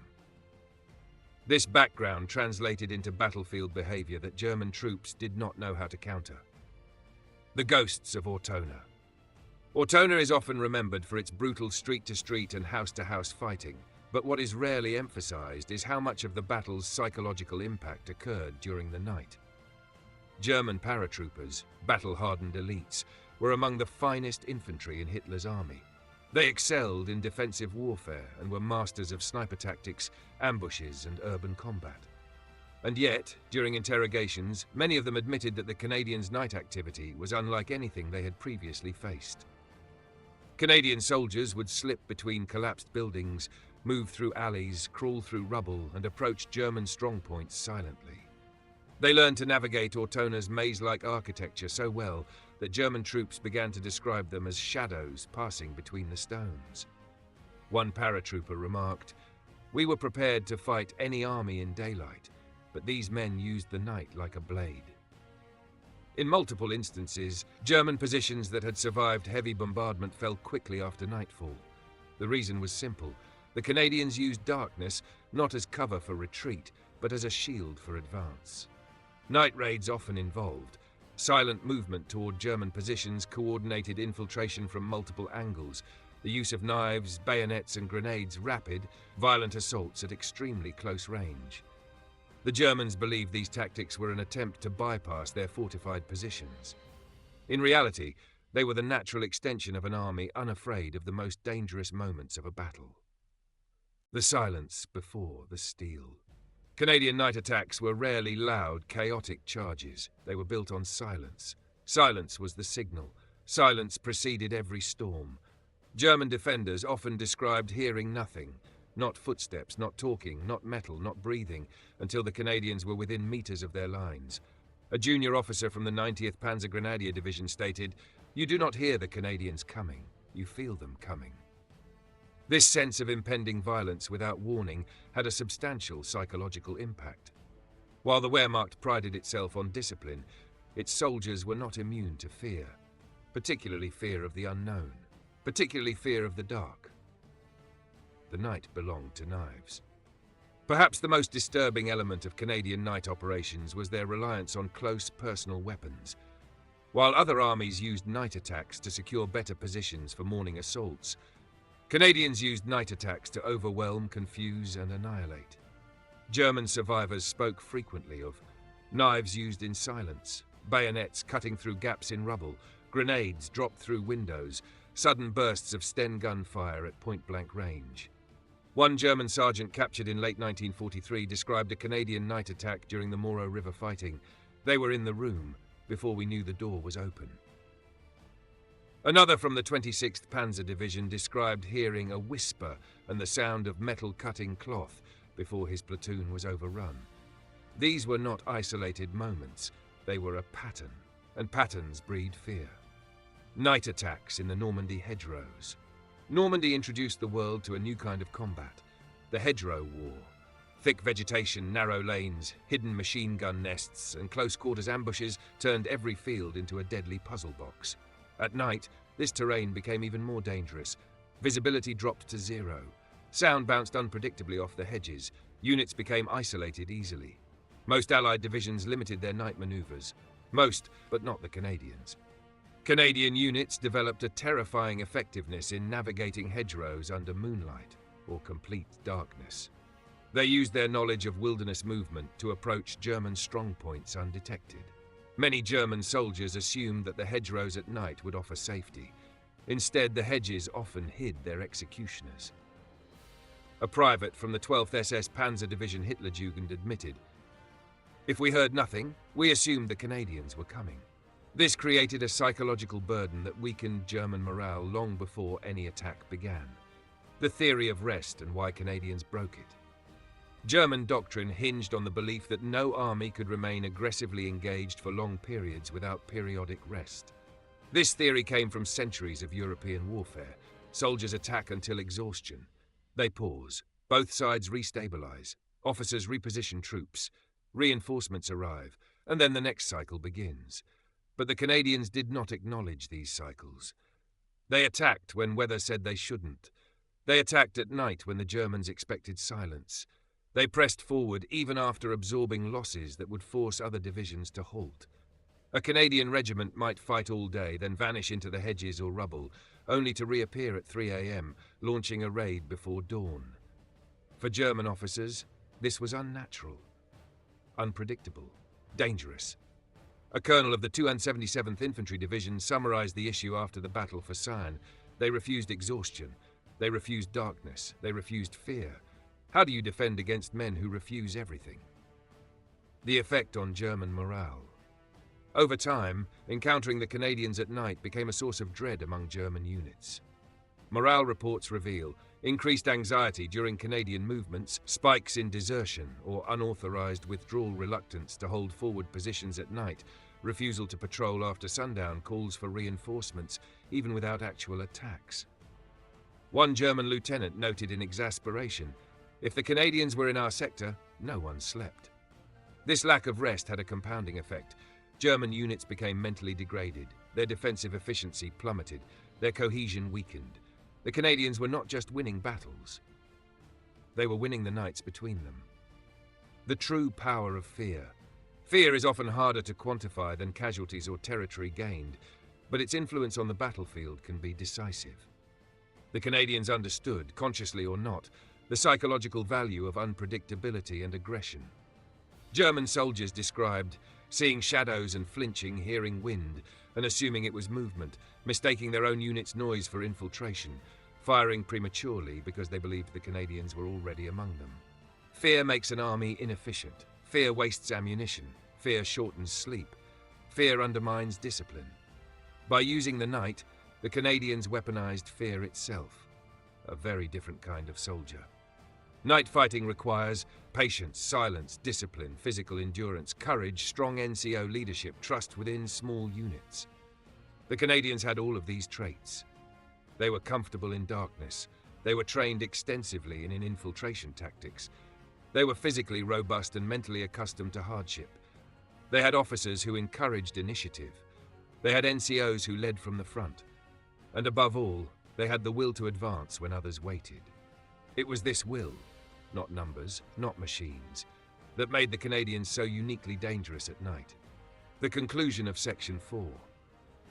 This background translated into battlefield behavior that German troops did not know how to counter. The ghosts of Ortona. Ortona is often remembered for its brutal street-to-street and house-to-house fighting, but what is rarely emphasized is how much of the battle's psychological impact occurred during the night. German paratroopers, battle-hardened elites, were among the finest infantry in Hitler's army. They excelled in defensive warfare and were masters of sniper tactics, ambushes, and urban combat. And yet, during interrogations, many of them admitted that the Canadians' night activity was unlike anything they had previously faced. Canadian soldiers would slip between collapsed buildings, move through alleys, crawl through rubble, and approach German strongpoints silently. They learned to navigate Ortona's maze-like architecture so well that German troops began to describe them as shadows passing between the stones. One paratrooper remarked, "We were prepared to fight any army in daylight, but these men used the night like a blade." In multiple instances, German positions that had survived heavy bombardment fell quickly after nightfall. The reason was simple. The Canadians used darkness not as cover for retreat, but as a shield for advance. Night raids often involved silent movement toward German positions, coordinated infiltration from multiple angles, the use of knives, bayonets, and grenades, rapid, violent assaults at extremely close range. The Germans believed these tactics were an attempt to bypass their fortified positions. In reality, they were the natural extension of an army unafraid of the most dangerous moments of a battle. The silence before the steel. Canadian night attacks were rarely loud, chaotic charges. They were built on silence. Silence was the signal. Silence preceded every storm. German defenders often described hearing nothing. Not footsteps, not talking, not metal, not breathing, until the Canadians were within meters of their lines. A junior officer from the 90th Panzer Grenadier Division stated, "You do not hear the Canadians coming, you feel them coming." This sense of impending violence without warning had a substantial psychological impact. While the Wehrmacht prided itself on discipline, its soldiers were not immune to fear, particularly fear of the unknown, particularly fear of the dark. The night belonged to knives. Perhaps the most disturbing element of Canadian night operations was their reliance on close personal weapons. While other armies used night attacks to secure better positions for morning assaults, Canadians used night attacks to overwhelm, confuse, and annihilate. German survivors spoke frequently of knives used in silence, bayonets cutting through gaps in rubble, grenades dropped through windows, sudden bursts of Sten gun fire at point-blank range. One German sergeant captured in late 1943 described a Canadian night attack during the Moro River fighting. They were in the room before we knew the door was open. Another from the 26th Panzer Division described hearing a whisper and the sound of metal cutting cloth before his platoon was overrun. These were not isolated moments, they were a pattern, and patterns breed fear. Night attacks in the Normandy hedgerows. Normandy introduced the world to a new kind of combat, the hedgerow war. Thick vegetation, narrow lanes, hidden machine gun nests, and close-quarters ambushes turned every field into a deadly puzzle box. At night, this terrain became even more dangerous. Visibility dropped to zero. Sound bounced unpredictably off the hedges. Units became isolated easily. Most Allied divisions limited their night maneuvers. Most, but not the Canadians. Canadian units developed a terrifying effectiveness in navigating hedgerows under moonlight or complete darkness. They used their knowledge of wilderness movement to approach German strongpoints undetected. Many German soldiers assumed that the hedgerows at night would offer safety. Instead, the hedges often hid their executioners. A private from the 12th SS Panzer Division Hitlerjugend admitted, "If we heard nothing, we assumed the Canadians were coming." This created a psychological burden that weakened German morale long before any attack began. The theory of rest and why Canadians broke it. German doctrine hinged on the belief that no army could remain aggressively engaged for long periods without periodic rest. This theory came from centuries of European warfare. Soldiers attack until exhaustion. They pause. Both sides restabilize. Officers reposition troops. Reinforcements arrive, and then the next cycle begins. But the Canadians did not acknowledge these cycles. They attacked when weather said they shouldn't. They attacked at night when the Germans expected silence. They pressed forward even after absorbing losses that would force other divisions to halt. A Canadian regiment might fight all day, then vanish into the hedges or rubble, only to reappear at 3 a.m., launching a raid before dawn. For German officers, this was unnatural, unpredictable, dangerous. A colonel of the 277th Infantry Division summarized the issue after the battle for Sion. They refused exhaustion. They refused darkness. They refused fear. How do you defend against men who refuse everything? The effect on German morale. Over time, encountering the Canadians at night became a source of dread among German units. Morale reports reveal increased anxiety during Canadian movements, spikes in desertion or unauthorized withdrawal reluctance to hold forward positions at night, refusal to patrol after sundown, calls for reinforcements, even without actual attacks. One German lieutenant noted in exasperation, "If the Canadians were in our sector, no one slept." This lack of rest had a compounding effect. German units became mentally degraded, their defensive efficiency plummeted, their cohesion weakened. The Canadians were not just winning battles, they were winning the nights between them. The true power of fear. Fear is often harder to quantify than casualties or territory gained, but its influence on the battlefield can be decisive. The Canadians understood, consciously or not, the psychological value of unpredictability and aggression. German soldiers described seeing shadows and flinching, hearing wind, and assuming it was movement, mistaking their own unit's noise for infiltration, firing prematurely because they believed the Canadians were already among them. Fear makes an army inefficient. Fear wastes ammunition. Fear shortens sleep. Fear undermines discipline. By using the night, the Canadians weaponized fear itself, a very different kind of soldier. Night fighting requires patience, silence, discipline, physical endurance, courage, strong NCO leadership, trust within small units. The Canadians had all of these traits. They were comfortable in darkness. They were trained extensively in infiltration tactics. They were physically robust and mentally accustomed to hardship. They had officers who encouraged initiative. They had NCOs who led from the front. And above all, they had the will to advance when others waited. It was this will, not numbers, not machines, that made the Canadians so uniquely dangerous at night. The conclusion of Section 4.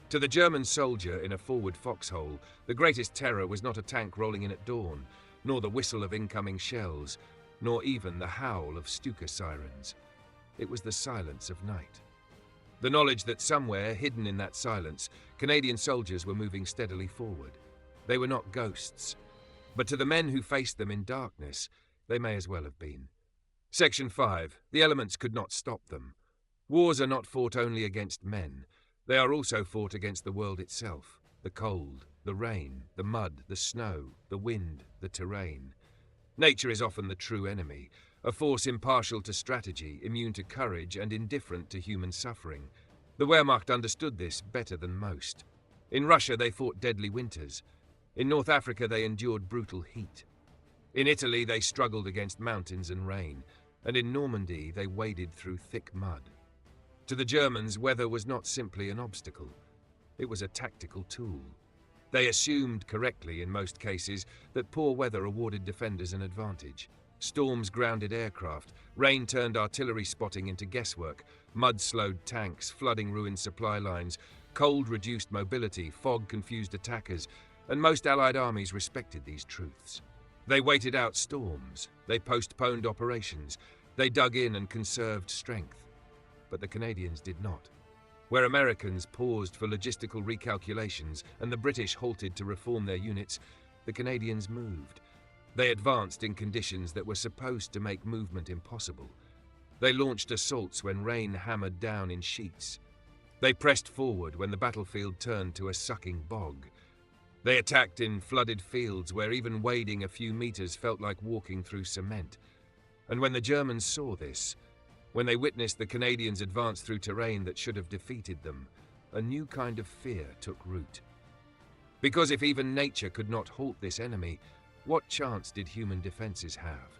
To the German soldier in a forward foxhole, the greatest terror was not a tank rolling in at dawn, nor the whistle of incoming shells, nor even the howl of Stuka sirens. It was the silence of night. The knowledge that somewhere, hidden in that silence, Canadian soldiers were moving steadily forward. They were not ghosts, but to the men who faced them in darkness, they may as well have been. Section 5. The elements could not stop them. Wars are not fought only against men. They are also fought against the world itself. The cold, the rain, the mud, the snow, the wind, the terrain. Nature is often the true enemy, a force impartial to strategy, immune to courage, and indifferent to human suffering. The Wehrmacht understood this better than most. In Russia they fought deadly winters. In North Africa they endured brutal heat. In Italy they struggled against mountains and rain, and in Normandy they waded through thick mud. To the Germans, weather was not simply an obstacle. It was a tactical tool. They assumed, correctly in most cases, that poor weather awarded defenders an advantage. Storms grounded aircraft, rain turned artillery spotting into guesswork, mud slowed tanks, flooding ruined supply lines, cold reduced mobility, fog confused attackers, and most Allied armies respected these truths. They waited out storms, they postponed operations, they dug in and conserved strength. But the Canadians did not. Where Americans paused for logistical recalculations and the British halted to reform their units, the Canadians moved. They advanced in conditions that were supposed to make movement impossible. They launched assaults when rain hammered down in sheets. They pressed forward when the battlefield turned to a sucking bog. They attacked in flooded fields where even wading a few meters felt like walking through cement. And when the Germans saw this, when they witnessed the Canadians advance through terrain that should have defeated them, a new kind of fear took root. Because if even nature could not halt this enemy, what chance did human defenses have?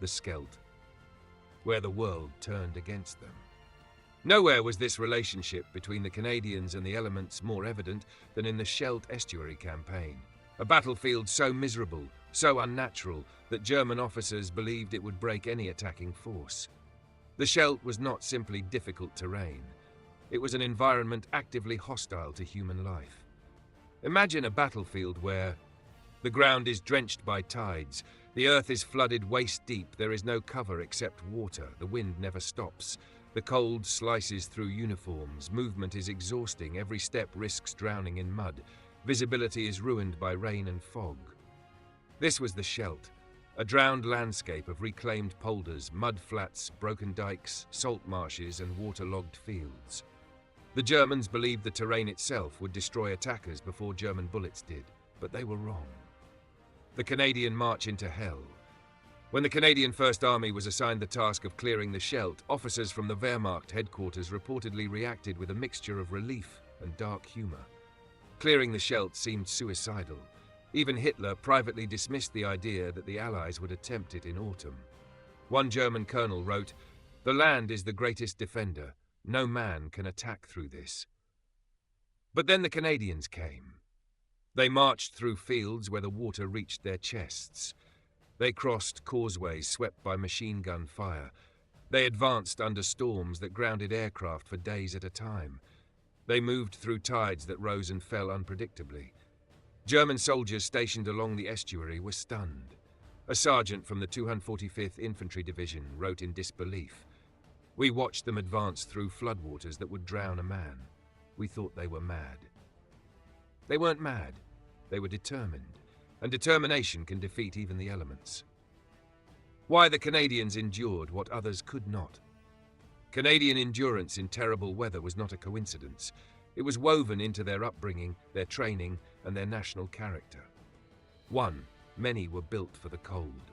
The Scheldt, where the world turned against them. Nowhere was this relationship between the Canadians and the elements more evident than in the Scheldt Estuary campaign, a battlefield so miserable, so unnatural, that German officers believed it would break any attacking force. The Scheldt was not simply difficult terrain. It was an environment actively hostile to human life. Imagine a battlefield where the ground is drenched by tides, the earth is flooded waist deep, there is no cover except water, the wind never stops, the cold slices through uniforms, movement is exhausting, every step risks drowning in mud, visibility is ruined by rain and fog. This was the Scheldt. A drowned landscape of reclaimed polders, mud flats, broken dikes, salt marshes, and waterlogged fields. The Germans believed the terrain itself would destroy attackers before German bullets did, but they were wrong. The Canadian March into Hell. When the Canadian First Army was assigned the task of clearing the Scheldt, officers from the Wehrmacht headquarters reportedly reacted with a mixture of relief and dark humor. Clearing the Scheldt seemed suicidal. Even Hitler privately dismissed the idea that the Allies would attempt it in autumn. One German colonel wrote, "The land is the greatest defender. No man can attack through this." But then the Canadians came. They marched through fields where the water reached their chests. They crossed causeways swept by machine gun fire. They advanced under storms that grounded aircraft for days at a time. They moved through tides that rose and fell unpredictably. German soldiers stationed along the estuary were stunned. A sergeant from the 245th Infantry Division wrote in disbelief, "We watched them advance through floodwaters that would drown a man. We thought they were mad." They weren't mad. They were determined, and determination can defeat even the elements. Why the Canadians endured what others could not. Canadian endurance in terrible weather was not a coincidence. It was woven into their upbringing, their training, and their national character. 1. Many were built for the cold.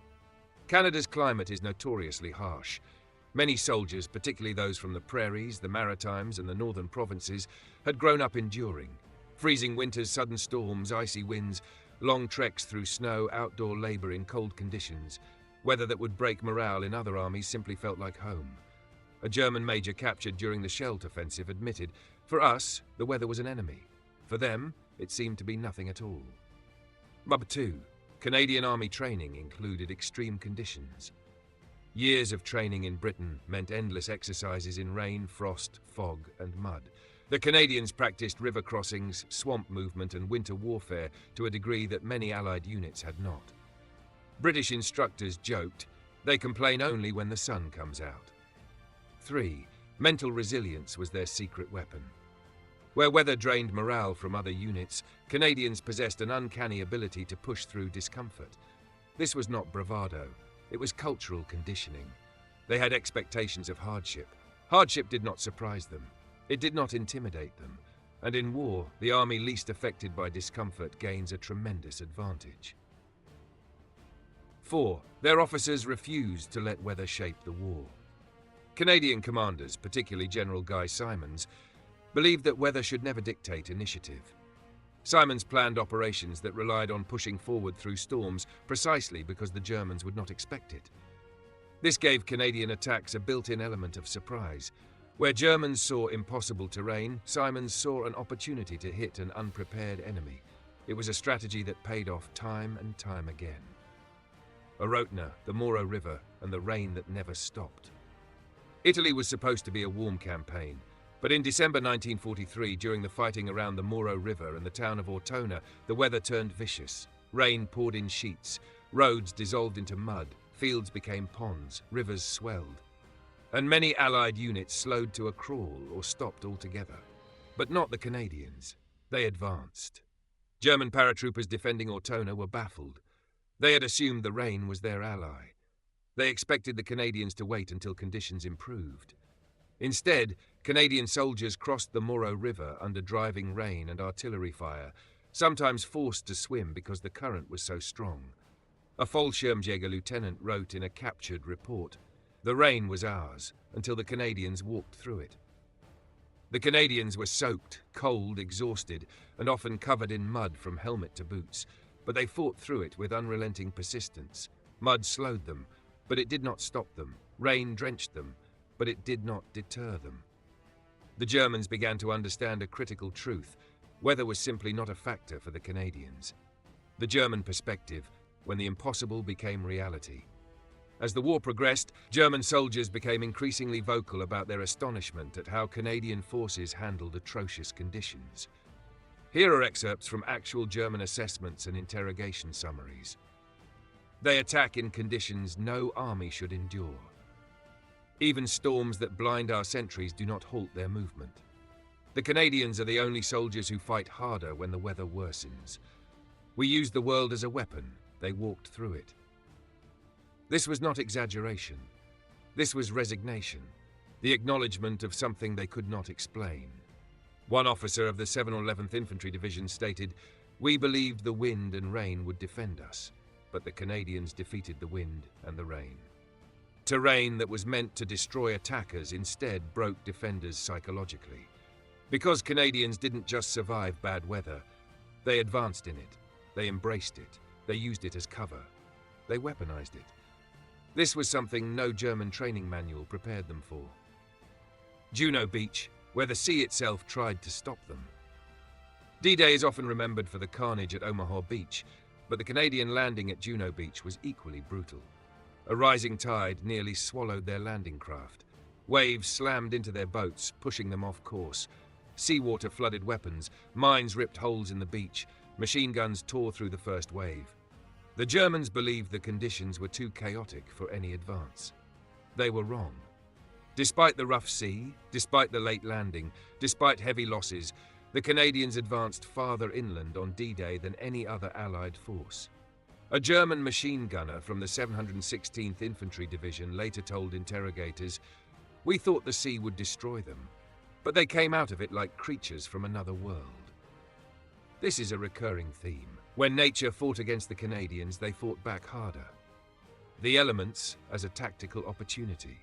Canada's climate is notoriously harsh. Many soldiers, particularly those from the prairies, the Maritimes, and the northern provinces, had grown up enduring. Freezing winters, sudden storms, icy winds, long treks through snow, outdoor labor in cold conditions. Weather that would break morale in other armies simply felt like home. A German major captured during the Scheldt offensive admitted, "For us, the weather was an enemy. For them, it seemed to be nothing at all." Number 2. Canadian Army training included extreme conditions. Years of training in Britain meant endless exercises in rain, frost, fog, and mud. The Canadians practiced river crossings, swamp movement, and winter warfare to a degree that many Allied units had not. British instructors joked, "They complain only when the sun comes out." 3. Mental resilience was their secret weapon. Where weather drained morale from other units, Canadians possessed an uncanny ability to push through discomfort. This was not bravado, it was cultural conditioning. They had expectations of hardship. Hardship did not surprise them. It did not intimidate them. And in war, the army least affected by discomfort gains a tremendous advantage. 4. Their officers refused to let weather shape the war. Canadian commanders, particularly General Guy Simons, believed that weather should never dictate initiative. Simons planned operations that relied on pushing forward through storms precisely because the Germans would not expect it. This gave Canadian attacks a built-in element of surprise. Where Germans saw impossible terrain, Simons saw an opportunity to hit an unprepared enemy. It was a strategy that paid off time and time again. Orotna, the Moro River, and the rain that never stopped. Italy was supposed to be a warm campaign, but in December 1943, during the fighting around the Moro River and the town of Ortona, the weather turned vicious. Rain poured in sheets, roads dissolved into mud, fields became ponds, rivers swelled. And many Allied units slowed to a crawl or stopped altogether. But not the Canadians. They advanced. German paratroopers defending Ortona were baffled. They had assumed the rain was their ally. They expected the Canadians to wait until conditions improved. Instead, Canadian soldiers crossed the Moro River under driving rain and artillery fire, sometimes forced to swim because the current was so strong. A Fallschirmjäger lieutenant wrote in a captured report, "The rain was ours until the Canadians walked through it." The Canadians were soaked, cold, exhausted, and often covered in mud from helmet to boots, but they fought through it with unrelenting persistence. Mud slowed them, but it did not stop them. Rain drenched them, but it did not deter them. The Germans began to understand a critical truth. Weather was simply not a factor for the Canadians. The German perspective, when the impossible became reality. As the war progressed, German soldiers became increasingly vocal about their astonishment at how Canadian forces handled atrocious conditions. Here are excerpts from actual German assessments and interrogation summaries. They attack in conditions no army should endure. Even storms that blind our sentries do not halt their movement. The Canadians are the only soldiers who fight harder when the weather worsens. We used the world as a weapon. They walked through it. This was not exaggeration. This was resignation, the acknowledgement of something they could not explain. One officer of the 711th Infantry Division stated, "We believed the wind and rain would defend us, but the Canadians defeated the wind and the rain." Terrain that was meant to destroy attackers instead broke defenders psychologically. Because Canadians didn't just survive bad weather, they advanced in it, they embraced it, they used it as cover, they weaponized it. This was something no German training manual prepared them for. Juno Beach, where the sea itself tried to stop them. D-Day is often remembered for the carnage at Omaha Beach, but the Canadian landing at Juno Beach was equally brutal. A rising tide nearly swallowed their landing craft. Waves slammed into their boats, pushing them off course. Seawater flooded weapons, mines ripped holes in the beach, machine guns tore through the first wave. The Germans believed the conditions were too chaotic for any advance. They were wrong. Despite the rough sea, despite the late landing, despite heavy losses, the Canadians advanced farther inland on D-Day than any other Allied force. A German machine gunner from the 716th Infantry Division later told interrogators, "We thought the sea would destroy them, but they came out of it like creatures from another world." This is a recurring theme. When nature fought against the Canadians, they fought back harder. The elements as a tactical opportunity.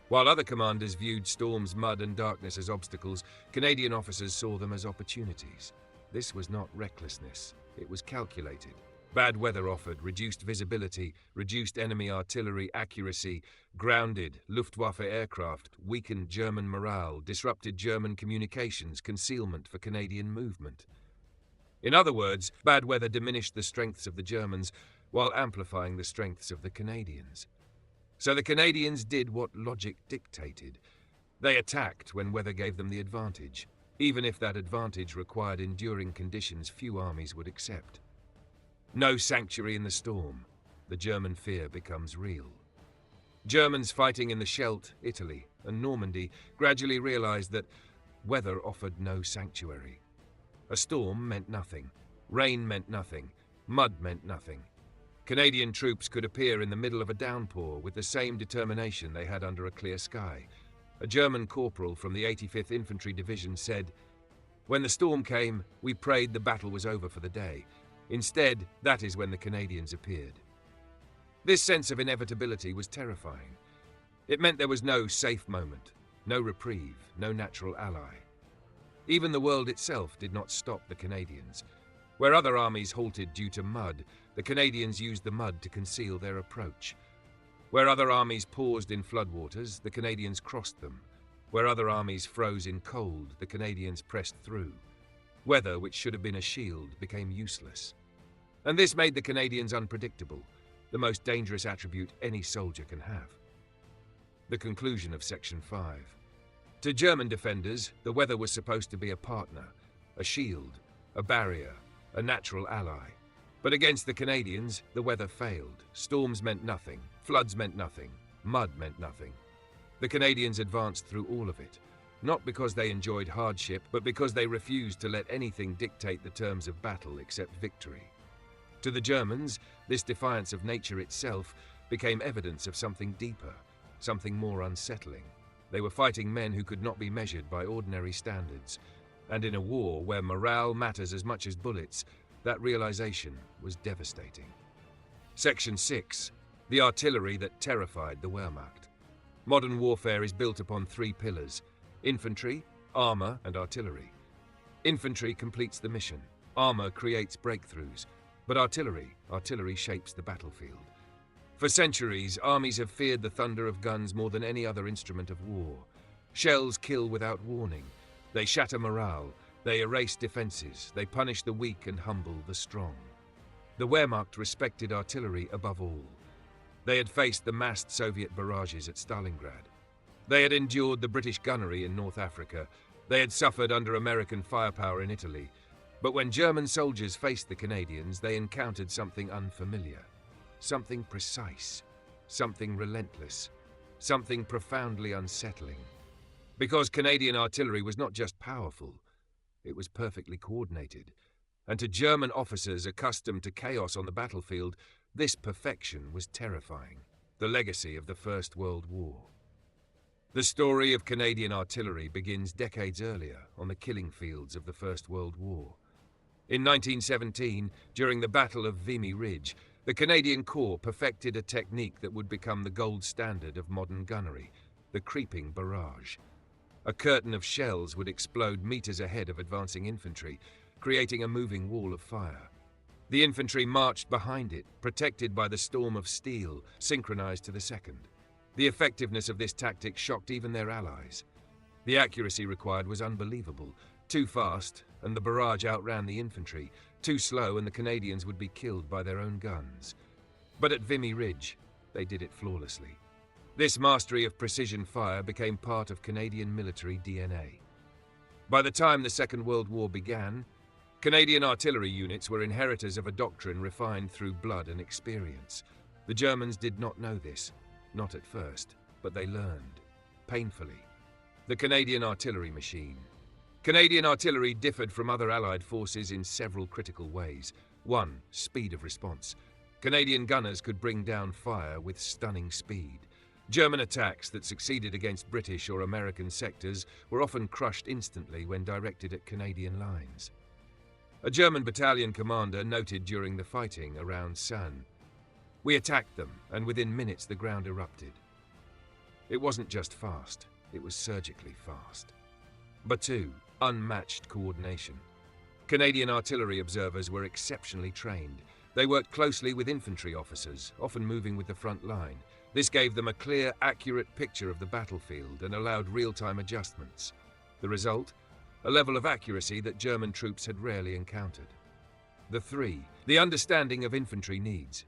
While other commanders viewed storms, mud, and darkness as obstacles, Canadian officers saw them as opportunities. This was not recklessness, it was calculated. Bad weather offered reduced visibility, reduced enemy artillery accuracy, grounded Luftwaffe aircraft, weakened German morale, disrupted German communications, concealment for Canadian movement. In other words, bad weather diminished the strengths of the Germans, while amplifying the strengths of the Canadians. So the Canadians did what logic dictated. They attacked when weather gave them the advantage, even if that advantage required enduring conditions few armies would accept. No sanctuary in the storm. The German fear becomes real. Germans fighting in the Scheldt, Italy, and Normandy gradually realized that weather offered no sanctuary. A storm meant nothing. Rain meant nothing. Mud meant nothing. Canadian troops could appear in the middle of a downpour with the same determination they had under a clear sky. A German corporal from the 85th Infantry Division said, "When the storm came, we prayed the battle was over for the day. Instead, that is when the Canadians appeared." This sense of inevitability was terrifying. It meant there was no safe moment, no reprieve, no natural ally. Even the world itself did not stop the Canadians. Where other armies halted due to mud, the Canadians used the mud to conceal their approach. Where other armies paused in floodwaters, the Canadians crossed them. Where other armies froze in cold, the Canadians pressed through. Weather, which should have been a shield, became useless. And this made the Canadians unpredictable, the most dangerous attribute any soldier can have. The conclusion of Section 5. To German defenders, the weather was supposed to be a partner, a shield, a barrier, a natural ally. But against the Canadians, the weather failed. Storms meant nothing, floods meant nothing, mud meant nothing. The Canadians advanced through all of it, not because they enjoyed hardship, but because they refused to let anything dictate the terms of battle except victory. To the Germans, this defiance of nature itself became evidence of something deeper, something more unsettling. They were fighting men who could not be measured by ordinary standards. And in a war where morale matters as much as bullets, that realization was devastating. Section 6. The artillery that terrified the Wehrmacht. Modern warfare is built upon three pillars: infantry, armor, and artillery. Infantry completes the mission. Armor creates breakthroughs. But artillery shapes the battlefield. For centuries, armies have feared the thunder of guns more than any other instrument of war. Shells kill without warning. They shatter morale, they erase defenses, they punish the weak and humble the strong. The Wehrmacht respected artillery above all. They had faced the massed Soviet barrages at Stalingrad. They had endured the British gunnery in North Africa. They had suffered under American firepower in Italy. But when German soldiers faced the Canadians, they encountered something unfamiliar, something precise, something relentless, something profoundly unsettling. Because Canadian artillery was not just powerful, it was perfectly coordinated. And to German officers accustomed to chaos on the battlefield, this perfection was terrifying, the legacy of the First World War. The story of Canadian artillery begins decades earlier on the killing fields of the First World War. In 1917, during the Battle of Vimy Ridge, the Canadian Corps perfected a technique that would become the gold standard of modern gunnery, the creeping barrage. A curtain of shells would explode meters ahead of advancing infantry, creating a moving wall of fire. The infantry marched behind it, protected by the storm of steel, synchronized to the second. The effectiveness of this tactic shocked even their allies. The accuracy required was unbelievable. Too fast, and the barrage outran the infantry. Too slow, and the Canadians would be killed by their own guns. But at Vimy Ridge, they did it flawlessly. This mastery of precision fire became part of Canadian military DNA. By the time the Second World War began, Canadian artillery units were inheritors of a doctrine refined through blood and experience. The Germans did not know this, not at first, but they learned, painfully. The Canadian artillery machine. Canadian artillery differed from other Allied forces in several critical ways. 1. Speed of response. Canadian gunners could bring down fire with stunning speed. German attacks that succeeded against British or American sectors were often crushed instantly when directed at Canadian lines. A German battalion commander noted during the fighting around Sannes, "We attacked them, and within minutes the ground erupted." It wasn't just fast, it was surgically fast. But 2. Unmatched coordination. Canadian artillery observers were exceptionally trained. They worked closely with infantry officers, often moving with the front line. This gave them a clear, accurate picture of the battlefield and allowed real-time adjustments. The result? A level of accuracy that German troops had rarely encountered. The 3. The understanding of infantry needs.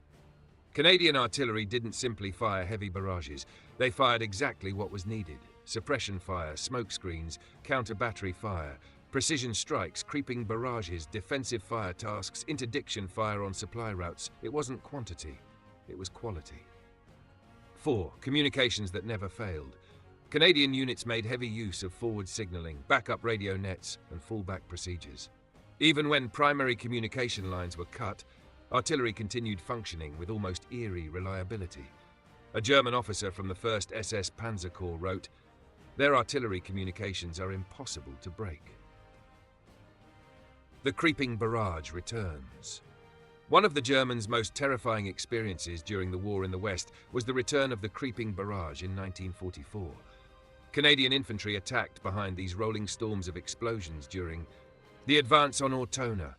Canadian artillery didn't simply fire heavy barrages, they fired exactly what was needed. Suppression fire, smoke screens, counter-battery fire, precision strikes, creeping barrages, defensive fire tasks, interdiction fire on supply routes. It wasn't quantity, it was quality. 4. Communications that never failed. Canadian units made heavy use of forward signalling, backup radio nets, and fallback procedures. Even when primary communication lines were cut, artillery continued functioning with almost eerie reliability. A German officer from the 1st SS Panzer Corps wrote, "Their artillery communications are impossible to break." The creeping barrage returns. One of the Germans' most terrifying experiences during the war in the West was the return of the creeping barrage in 1944. Canadian infantry attacked behind these rolling storms of explosions during the advance on Ortona,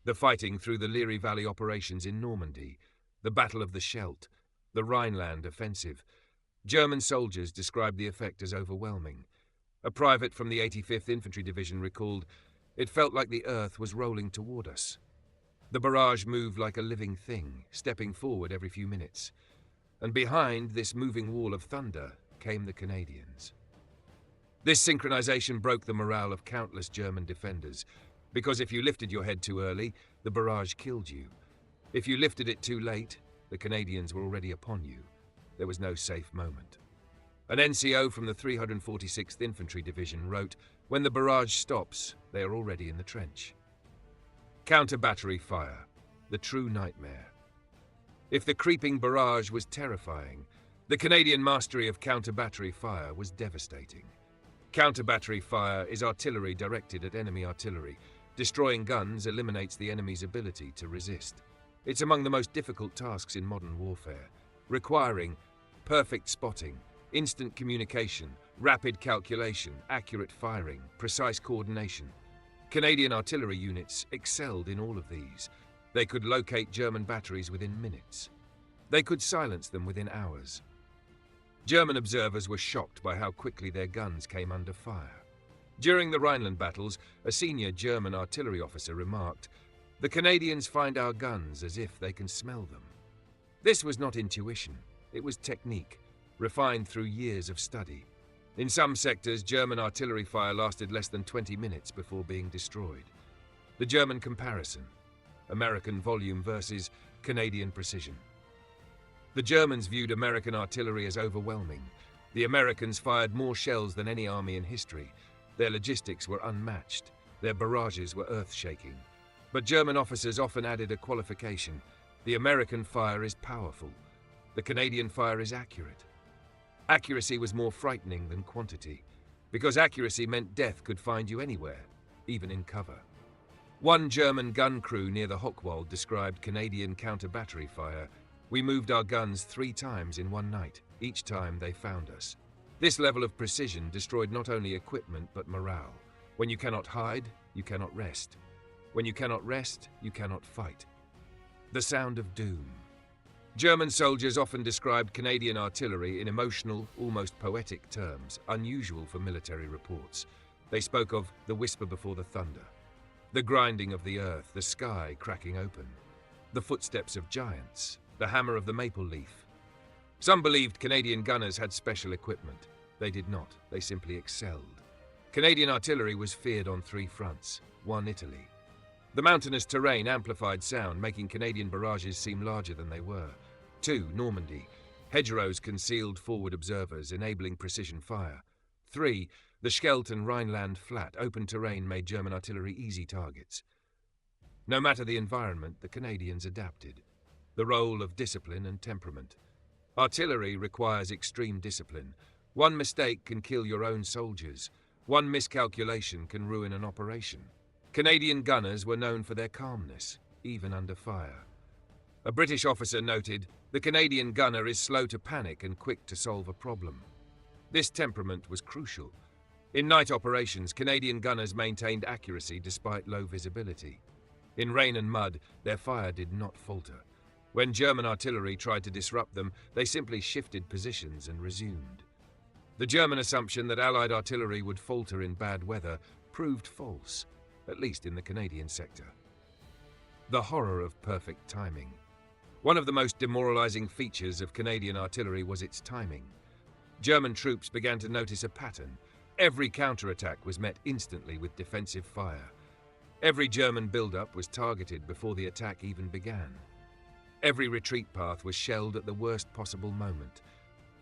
the fighting through the Leary Valley operations in Normandy, the Battle of the Scheldt, the Rhineland offensive. German soldiers described the effect as overwhelming. A private from the 85th Infantry Division recalled, "It felt like the earth was rolling toward us." The barrage moved like a living thing, stepping forward every few minutes. And behind this moving wall of thunder came the Canadians. This synchronization broke the morale of countless German defenders, because if you lifted your head too early, the barrage killed you. If you lifted it too late, the Canadians were already upon you. There was no safe moment. An NCO from the 346th Infantry Division wrote, "When the barrage stops, they are already in the trench." Counter-battery fire, the true nightmare. If the creeping barrage was terrifying, the Canadian mastery of counter-battery fire was devastating. Counter-battery fire is artillery directed at enemy artillery. Destroying guns eliminates the enemy's ability to resist. It's among the most difficult tasks in modern warfare, requiring perfect spotting, instant communication, rapid calculation, accurate firing, precise coordination. Canadian artillery units excelled in all of these. They could locate German batteries within minutes. They could silence them within hours. German observers were shocked by how quickly their guns came under fire. During the Rhineland battles, a senior German artillery officer remarked, "The Canadians find our guns as if they can smell them." This was not intuition, it was technique, refined through years of study. In some sectors, German artillery fire lasted less than 20 minutes before being destroyed. The German comparison: American volume versus Canadian precision. The Germans viewed American artillery as overwhelming. The Americans fired more shells than any army in history. Their logistics were unmatched. Their barrages were earth-shaking. But German officers often added a qualification: the American fire is powerful. The Canadian fire is accurate. Accuracy was more frightening than quantity, because accuracy meant death could find you anywhere, even in cover. One German gun crew near the Hochwald described Canadian counter-battery fire: "We moved our guns 3 times in one night. Each time they found us." This level of precision destroyed not only equipment but morale. When you cannot hide, you cannot rest. When you cannot rest, you cannot fight. The sound of doom. German soldiers often described Canadian artillery in emotional, almost poetic terms, unusual for military reports. They spoke of the whisper before the thunder, the grinding of the earth, the sky cracking open, the footsteps of giants, the hammer of the maple leaf. Some believed Canadian gunners had special equipment. They did not. They simply excelled. Canadian artillery was feared on 3 fronts. 1, Italy. The mountainous terrain amplified sound, making Canadian barrages seem larger than they were. 2, Normandy. Hedgerows concealed forward observers, enabling precision fire. 3, the Scheldt and Rhineland flat. Open terrain made German artillery easy targets. No matter the environment, the Canadians adapted. The role of discipline and temperament. Artillery requires extreme discipline. One mistake can kill your own soldiers. One miscalculation can ruin an operation. Canadian gunners were known for their calmness, even under fire. A British officer noted, "The Canadian gunner is slow to panic and quick to solve a problem." This temperament was crucial. In night operations, Canadian gunners maintained accuracy despite low visibility. In rain and mud, their fire did not falter. When German artillery tried to disrupt them, they simply shifted positions and resumed. The German assumption that Allied artillery would falter in bad weather proved false, at least in the Canadian sector. The horror of perfect timing. One of the most demoralizing features of Canadian artillery was its timing. German troops began to notice a pattern. Every counterattack was met instantly with defensive fire. Every German build-up was targeted before the attack even began. Every retreat path was shelled at the worst possible moment.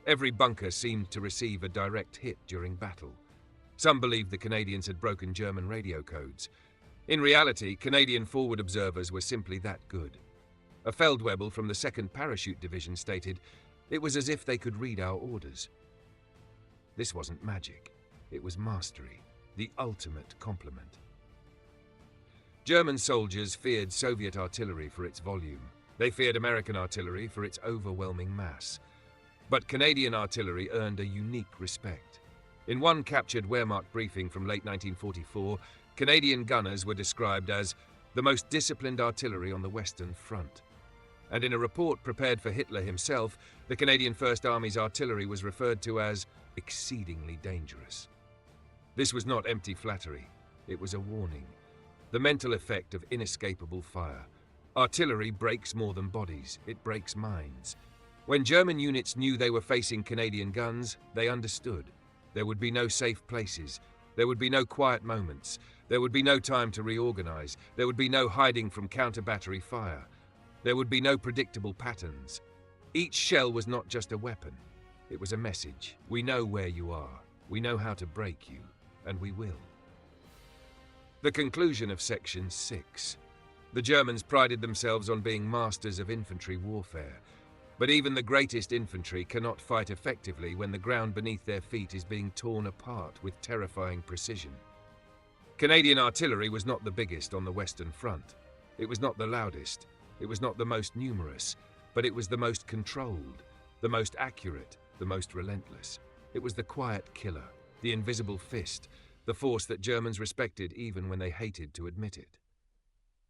Every bunker seemed to receive a direct hit during battle. Some believed the Canadians had broken German radio codes. In reality, Canadian forward observers were simply that good. A Feldwebel from the 2nd Parachute Division stated, "It was as if they could read our orders." This wasn't magic. It was mastery, the ultimate compliment. German soldiers feared Soviet artillery for its volume. They feared American artillery for its overwhelming mass. But Canadian artillery earned a unique respect. In one captured Wehrmacht briefing from late 1944, Canadian gunners were described as the most disciplined artillery on the Western Front. And in a report prepared for Hitler himself, the Canadian First Army's artillery was referred to as exceedingly dangerous. This was not empty flattery. It was a warning. The mental effect of inescapable fire. Artillery breaks more than bodies. It breaks minds. When German units knew they were facing Canadian guns, they understood. There would be no safe places. There would be no quiet moments. There would be no time to reorganize. There would be no hiding from counter-battery fire. There would be no predictable patterns. Each shell was not just a weapon. It was a message. We know where you are. We know how to break you. And we will. The conclusion of Section 6. The Germans prided themselves on being masters of infantry warfare. But even the greatest infantry cannot fight effectively when the ground beneath their feet is being torn apart with terrifying precision. Canadian artillery was not the biggest on the Western Front. It was not the loudest. It was not the most numerous. But it was the most controlled, the most accurate, the most relentless. It was the quiet killer, the invisible fist, the force that Germans respected even when they hated to admit it.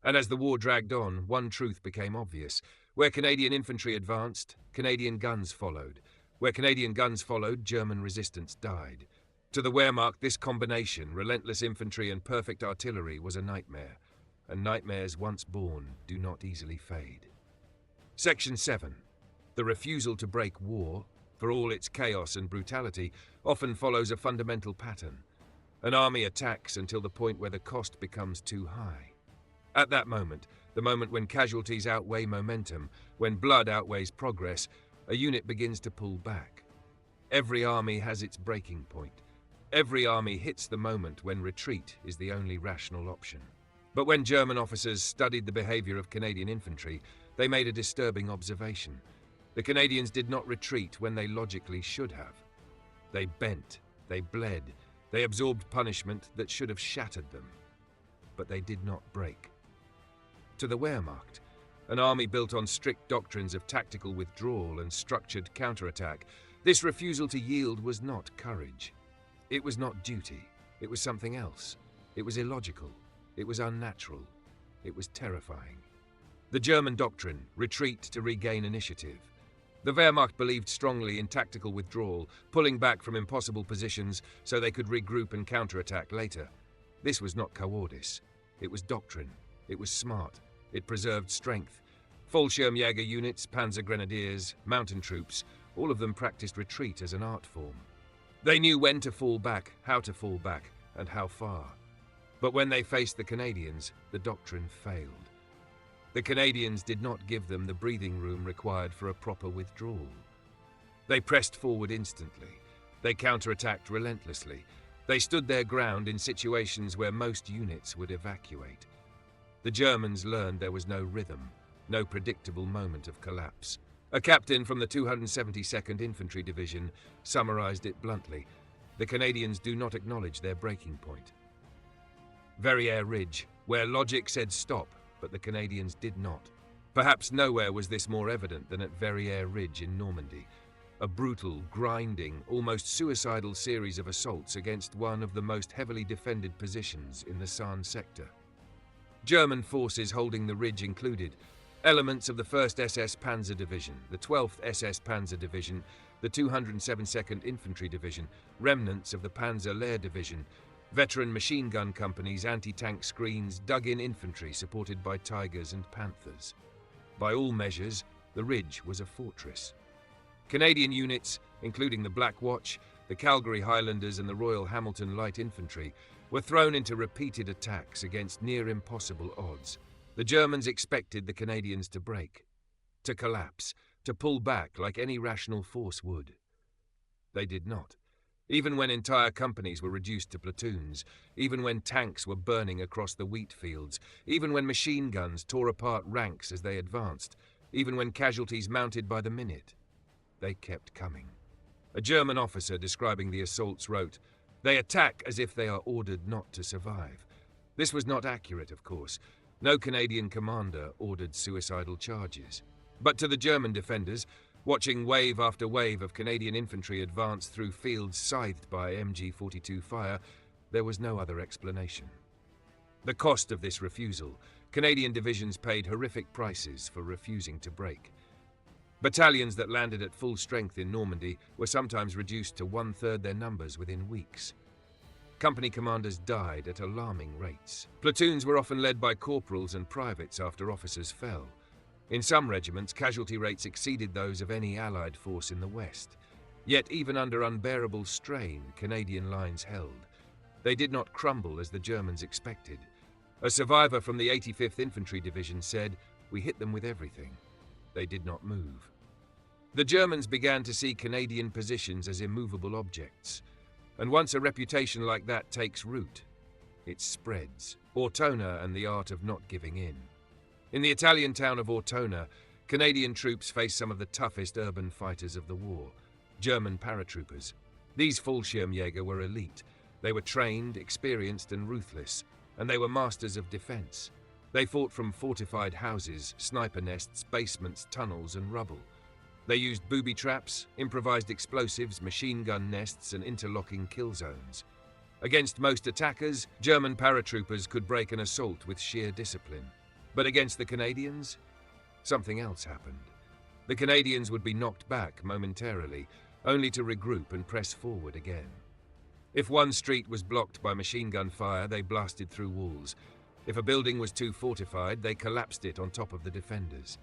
And as the war dragged on, one truth became obvious. Where Canadian infantry advanced, Canadian guns followed. Where Canadian guns followed, German resistance died. To the Wehrmacht, this combination, relentless infantry and perfect artillery, was a nightmare. And nightmares once born do not easily fade. Section 7. The refusal to break war, for all its chaos and brutality, often follows a fundamental pattern. An army attacks until the point where the cost becomes too high. At that moment, the moment when casualties outweigh momentum, when blood outweighs progress, a unit begins to pull back. Every army has its breaking point. Every army hits the moment when retreat is the only rational option. But when German officers studied the behavior of Canadian infantry, they made a disturbing observation. The Canadians did not retreat when they logically should have. They bent, they bled, they absorbed punishment that should have shattered them. But they did not break. To the Wehrmacht, an army built on strict doctrines of tactical withdrawal and structured counterattack, this refusal to yield was not courage. It was not duty. It was something else. It was illogical. It was unnatural. It was terrifying. The German doctrine, retreat to regain initiative. The Wehrmacht believed strongly in tactical withdrawal, pulling back from impossible positions so they could regroup and counterattack later. This was not cowardice. It was doctrine. It was smart. It preserved strength. Fallschirmjäger units, Panzer Grenadiers, mountain troops, all of them practiced retreat as an art form. They knew when to fall back, how to fall back, and how far. But when they faced the Canadians, the doctrine failed. The Canadians did not give them the breathing room required for a proper withdrawal. They pressed forward instantly. They counterattacked relentlessly. They stood their ground in situations where most units would evacuate. The Germans learned there was no rhythm, no predictable moment of collapse. A captain from the 272nd Infantry Division summarized it bluntly. The Canadians do not acknowledge their breaking point. Verrières Ridge, where logic said stop, but the Canadians did not. Perhaps nowhere was this more evident than at Verrières Ridge in Normandy. A brutal, grinding, almost suicidal series of assaults against one of the most heavily defended positions in the Sarne sector. German forces holding the ridge included elements of the 1st SS Panzer Division, the 12th SS Panzer Division, the 272nd Infantry Division, remnants of the Panzer Lehr Division, veteran machine gun companies, anti-tank screens, dug-in infantry supported by Tigers and Panthers. By all measures, The ridge was a fortress. Canadian units, including the Black Watch, the Calgary Highlanders and the Royal Hamilton Light Infantry, were thrown into repeated attacks against near-impossible odds. The Germans expected the Canadians to break, to collapse, to pull back like any rational force would. They did not. Even when entire companies were reduced to platoons, even when tanks were burning across the wheat fields, even when machine guns tore apart ranks as they advanced, even when casualties mounted by the minute, they kept coming. A German officer describing the assaults wrote, "They attack as if they are ordered not to survive." This was not accurate, of course. No Canadian commander ordered suicidal charges. But to the German defenders, watching wave after wave of Canadian infantry advance through fields scythed by MG-42 fire, there was no other explanation. The cost of this refusal, Canadian divisions paid horrific prices for refusing to break. Battalions that landed at full strength in Normandy were sometimes reduced to one-third their numbers within weeks. Company commanders died at alarming rates. Platoons were often led by corporals and privates after officers fell. In some regiments, casualty rates exceeded those of any Allied force in the West. Yet even under unbearable strain, Canadian lines held. They did not crumble as the Germans expected. A survivor from the 85th Infantry Division said, "We hit them with everything. They did not move." The Germans began to see Canadian positions as immovable objects. And once a reputation like that takes root, it spreads. Ortona and the art of not giving in. In the Italian town of Ortona, Canadian troops faced some of the toughest urban fighters of the war, German paratroopers. These Fallschirmjäger were elite. They were trained, experienced and ruthless, and they were masters of defense. They fought from fortified houses, sniper nests, basements, tunnels and rubble. They used booby traps, improvised explosives, machine gun nests and interlocking kill zones. Against most attackers, German paratroopers could break an assault with sheer discipline. But against the Canadians, something else happened. The Canadians would be knocked back momentarily, only to regroup and press forward again. If one street was blocked by machine gun fire, they blasted through walls. If a building was too fortified, they collapsed it on top of the defenders.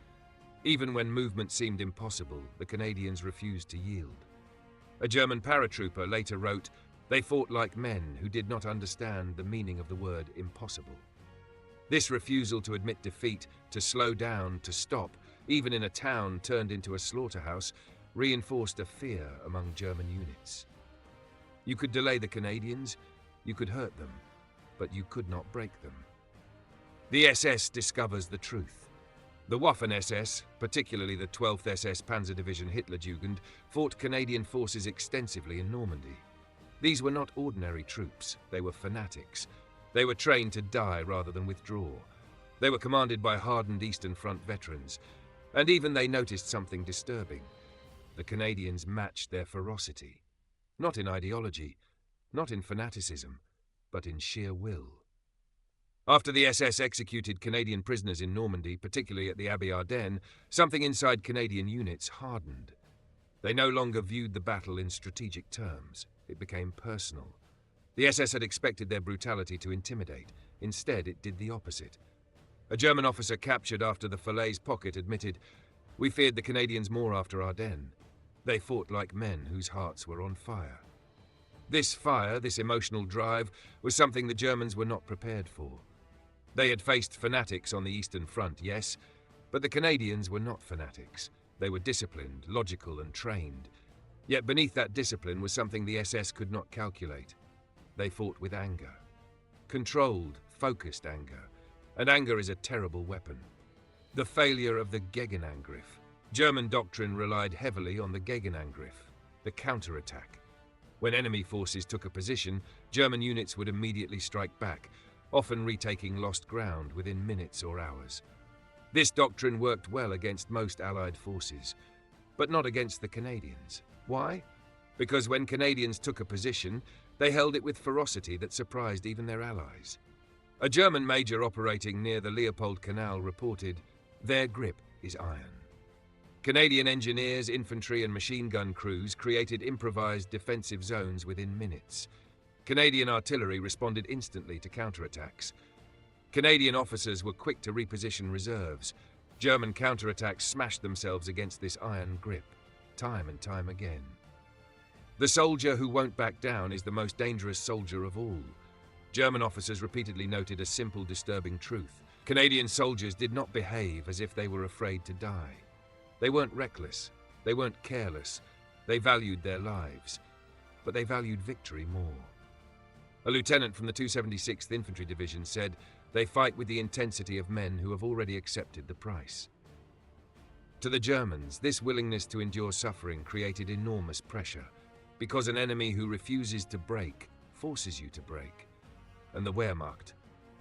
Even when movement seemed impossible, the Canadians refused to yield. A German paratrooper later wrote, "They fought like men who did not understand the meaning of the word impossible." This refusal to admit defeat, to slow down, to stop, even in a town turned into a slaughterhouse, reinforced a fear among German units. You could delay the Canadians, you could hurt them, but you could not break them. The SS discovers the truth. The Waffen-SS, particularly the 12th SS Panzer Division Hitlerjugend, fought Canadian forces extensively in Normandy. These were not ordinary troops, they were fanatics. They were trained to die rather than withdraw. They were commanded by hardened Eastern Front veterans, and even they noticed something disturbing. The Canadians matched their ferocity, not in ideology, not in fanaticism, but in sheer will. After the SS executed Canadian prisoners in Normandy, particularly at the Abbey Ardennes, something inside Canadian units hardened. They no longer viewed the battle in strategic terms. It became personal. The SS had expected their brutality to intimidate. Instead, it did the opposite. A German officer captured after the Falaise pocket admitted, "We feared the Canadians more after Ardennes. They fought like men whose hearts were on fire." This fire, this emotional drive, was something the Germans were not prepared for. They had faced fanatics on the Eastern Front, yes, but the Canadians were not fanatics. They were disciplined, logical and trained. Yet beneath that discipline was something the SS could not calculate. They fought with anger. Controlled, focused anger. And anger is a terrible weapon. The failure of the Gegenangriff. German doctrine relied heavily on the Gegenangriff, the counterattack. When enemy forces took a position, German units would immediately strike back, often retaking lost ground within minutes or hours. This doctrine worked well against most Allied forces, but not against the Canadians. Why? Because when Canadians took a position, they held it with ferocity that surprised even their allies. A German major operating near the Leopold Canal reported, "Their grip is iron." Canadian engineers, infantry and machine gun crews created improvised defensive zones within minutes. Canadian artillery responded instantly to counterattacks. Canadian officers were quick to reposition reserves. German counterattacks smashed themselves against this iron grip, time and time again. The soldier who won't back down is the most dangerous soldier of all. German officers repeatedly noted a simple, disturbing truth. Canadian soldiers did not behave as if they were afraid to die. They weren't reckless, they weren't careless, they valued their lives, but they valued victory more. A lieutenant from the 276th Infantry Division said, "They fight with the intensity of men who have already accepted the price." To the Germans, this willingness to endure suffering created enormous pressure, because an enemy who refuses to break forces you to break. And the Wehrmacht,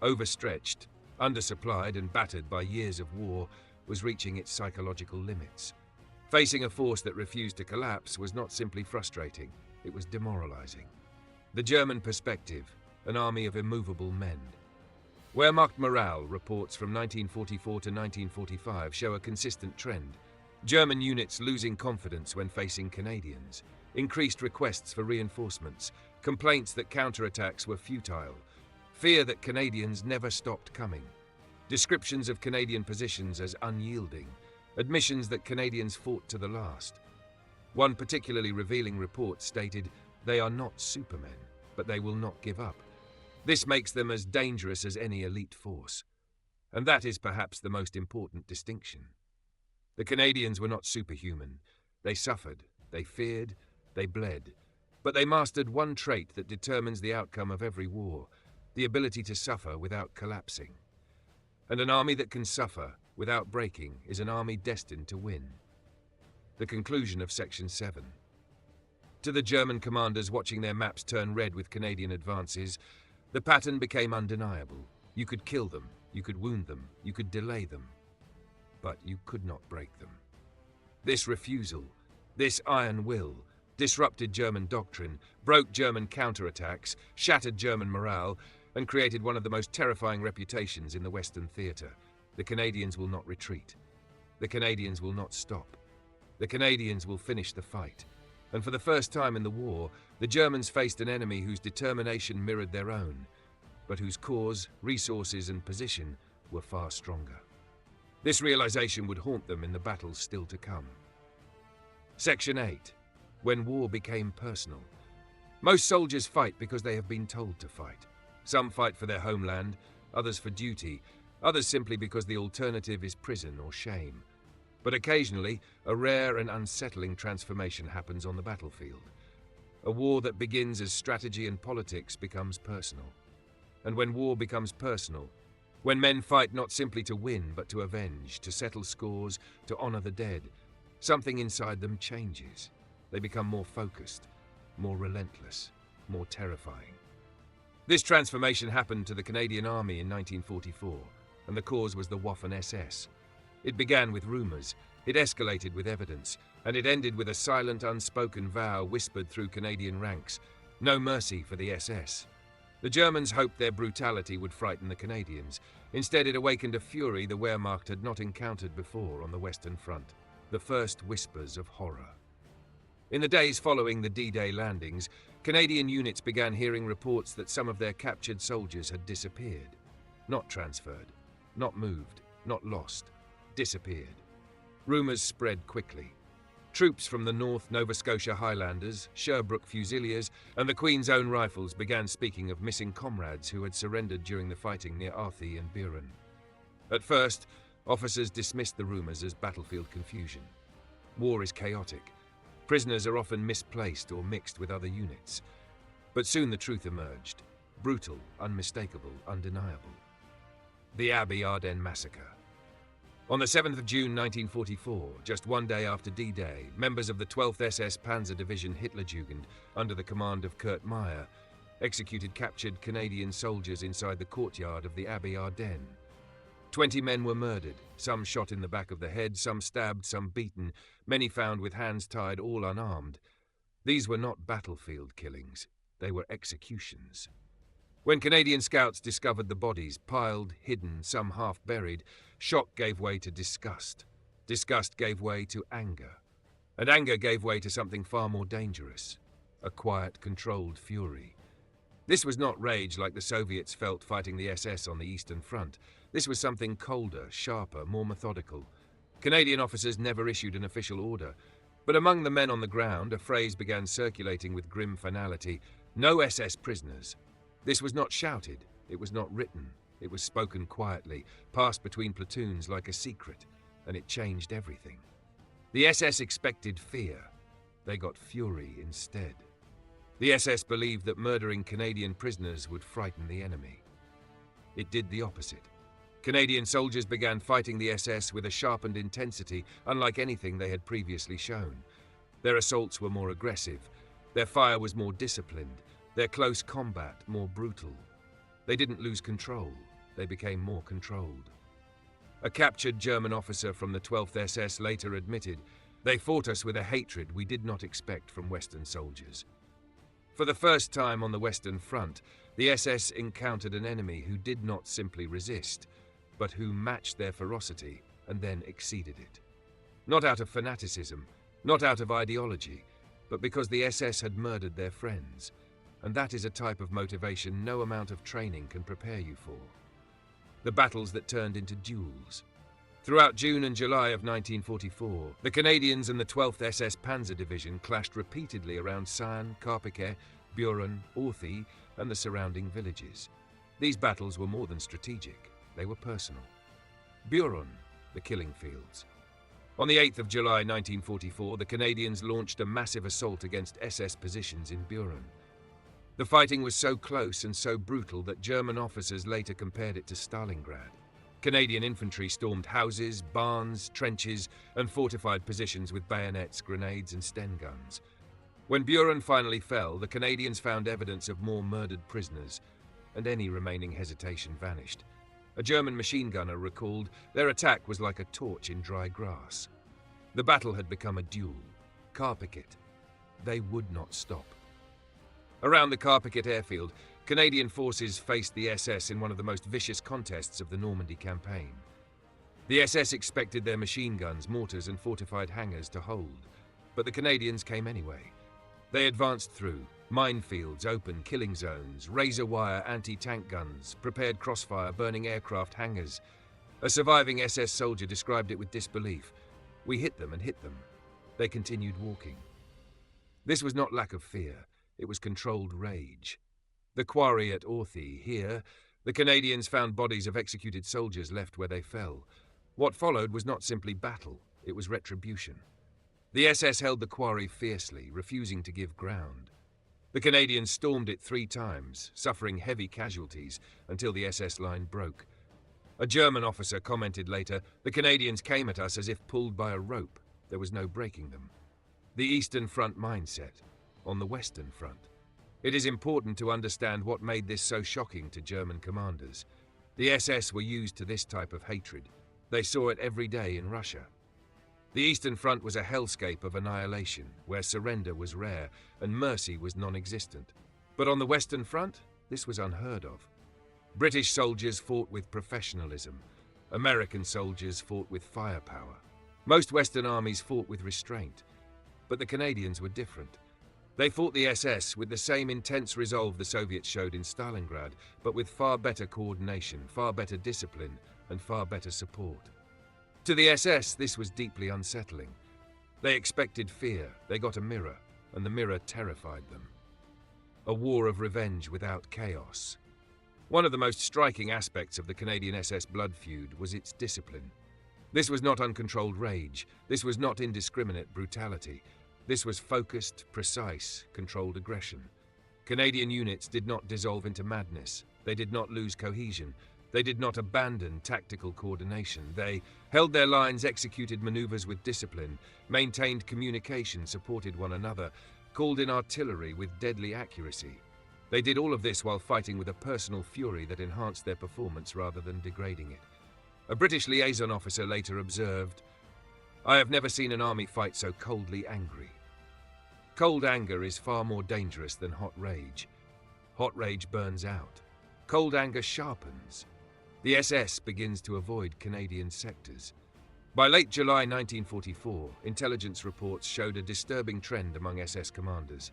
overstretched, undersupplied and battered by years of war, was reaching its psychological limits. Facing a force that refused to collapse was not simply frustrating, it was demoralizing. The German perspective, an army of immovable men. Wehrmacht morale reports from 1944 to 1945 show a consistent trend. German units losing confidence when facing Canadians, increased requests for reinforcements, complaints that counterattacks were futile, fear that Canadians never stopped coming, descriptions of Canadian positions as unyielding, admissions that Canadians fought to the last. One particularly revealing report stated, "They are not supermen, but they will not give up." This makes them as dangerous as any elite force. And that is perhaps the most important distinction. The Canadians were not superhuman. They suffered, they feared, they bled. But they mastered one trait that determines the outcome of every war, the ability to suffer without collapsing. And an army that can suffer without breaking is an army destined to win. The conclusion of Section 7. To the German commanders watching their maps turn red with Canadian advances, the pattern became undeniable. You could kill them, you could wound them, you could delay them, but you could not break them. This refusal, this iron will, disrupted German doctrine, broke German counterattacks, shattered German morale, and created one of the most terrifying reputations in the Western theatre. The Canadians will not retreat. The Canadians will not stop. The Canadians will finish the fight. And for the first time in the war, the Germans faced an enemy whose determination mirrored their own, but whose cause, resources, and position were far stronger. This realization would haunt them in the battles still to come. Section 8. When war became personal. Most soldiers fight because they have been told to fight. Some fight for their homeland, others for duty, others simply because the alternative is prison or shame. But occasionally, a rare and unsettling transformation happens on the battlefield. A war that begins as strategy and politics becomes personal. And when war becomes personal, when men fight not simply to win but to avenge, to settle scores, to honor the dead, something inside them changes. They become more focused, more relentless, more terrifying. This transformation happened to the Canadian Army in 1944, and the cause was the Waffen-SS. It began with rumors, it escalated with evidence, and it ended with a silent, unspoken vow whispered through Canadian ranks: no mercy for the SS. The Germans hoped their brutality would frighten the Canadians. Instead, it awakened a fury the Wehrmacht had not encountered before on the Western Front, the first whispers of horror. In the days following the D-Day landings, Canadian units began hearing reports that some of their captured soldiers had disappeared. Not transferred, not moved, not lost, disappeared. Rumors spread quickly. Troops from the North Nova Scotia Highlanders, Sherbrooke Fusiliers, and the Queen's Own Rifles began speaking of missing comrades who had surrendered during the fighting near Arthy and Buren. At first, officers dismissed the rumors as battlefield confusion. War is chaotic. Prisoners are often misplaced or mixed with other units. But soon the truth emerged. Brutal, unmistakable, undeniable. The Abbey Ardennes Massacre. On the 7th of June 1944, just one day after D-Day, members of the 12th SS Panzer Division Hitlerjugend, under the command of Kurt Meyer, executed captured Canadian soldiers inside the courtyard of the Abbey Ardennes. 20 men were murdered, some shot in the back of the head, some stabbed, some beaten, many found with hands tied, all unarmed. These were not battlefield killings, they were executions. When Canadian scouts discovered the bodies, piled, hidden, some half buried, shock gave way to disgust. Disgust gave way to anger. And anger gave way to something far more dangerous, a quiet, controlled fury. This was not rage like the Soviets felt fighting the SS on the Eastern Front. This was something colder, sharper, more methodical. Canadian officers never issued an official order, but among the men on the ground, a phrase began circulating with grim finality: "No SS prisoners." This was not shouted, it was not written, it was spoken quietly, passed between platoons like a secret, and it changed everything. The SS expected fear. They got fury instead. The SS believed that murdering Canadian prisoners would frighten the enemy. It did the opposite. Canadian soldiers began fighting the SS with a sharpened intensity unlike anything they had previously shown. Their assaults were more aggressive, their fire was more disciplined, their close combat more brutal. They didn't lose control, they became more controlled. A captured German officer from the 12th SS later admitted, "They fought us with a hatred we did not expect from Western soldiers." For the first time on the Western Front, the SS encountered an enemy who did not simply resist, but who matched their ferocity and then exceeded it. Not out of fanaticism, not out of ideology, but because the SS had murdered their friends, and that is a type of motivation no amount of training can prepare you for. The battles that turned into duels. Throughout June and July of 1944, the Canadians and the 12th SS Panzer Division clashed repeatedly around Caen, Carpiquet, Buren, Orthy, and the surrounding villages. These battles were more than strategic, they were personal. Buren, the killing fields. On the 8th of July 1944, the Canadians launched a massive assault against SS positions in Buren. The fighting was so close and so brutal that German officers later compared it to Stalingrad. Canadian infantry stormed houses, barns, trenches, and fortified positions with bayonets, grenades, and Sten guns. When Buren finally fell, the Canadians found evidence of more murdered prisoners, and any remaining hesitation vanished. A German machine gunner recalled, "Their attack was like a torch in dry grass." The battle had become a duel. Carpiquet. They would not stop. Around the Carpiquet airfield, Canadian forces faced the SS in one of the most vicious contests of the Normandy campaign. The SS expected their machine guns, mortars, and fortified hangars to hold, but the Canadians came anyway. They advanced through minefields, open killing zones, razor wire anti-tank guns, prepared crossfire, burning aircraft hangars. A surviving SS soldier described it with disbelief. "We hit them and hit them. They continued walking." This was not lack of fear, it was controlled rage. The quarry at Orthy, here, the Canadians found bodies of executed soldiers left where they fell. What followed was not simply battle, it was retribution. The SS held the quarry fiercely, refusing to give ground. The Canadians stormed it 3 times, suffering heavy casualties until the SS line broke. A German officer commented later, "The Canadians came at us as if pulled by a rope. There was no breaking them." The Eastern Front mindset, on the Western Front. It is important to understand what made this so shocking to German commanders. The SS were used to this type of hatred. They saw it every day in Russia. The Eastern Front was a hellscape of annihilation, where surrender was rare and mercy was non-existent. But on the Western Front, this was unheard of. British soldiers fought with professionalism. American soldiers fought with firepower. Most Western armies fought with restraint. But the Canadians were different. They fought the SS with the same intense resolve the Soviets showed in Stalingrad, but with far better coordination, far better discipline, and far better support. To the SS, this was deeply unsettling. They expected fear, they got a mirror, and the mirror terrified them. A war of revenge without chaos. One of the most striking aspects of the Canadian SS blood feud was its discipline. This was not uncontrolled rage, this was not indiscriminate brutality. This was focused, precise, controlled aggression. Canadian units did not dissolve into madness. They did not lose cohesion. They did not abandon tactical coordination. They held their lines, executed maneuvers with discipline, maintained communication, supported one another, called in artillery with deadly accuracy. They did all of this while fighting with a personal fury that enhanced their performance rather than degrading it. A British liaison officer later observed, "I have never seen an army fight so coldly angry." Cold anger is far more dangerous than hot rage. Hot rage burns out. Cold anger sharpens. The SS begins to avoid Canadian sectors. By late July 1944, intelligence reports showed a disturbing trend among SS commanders.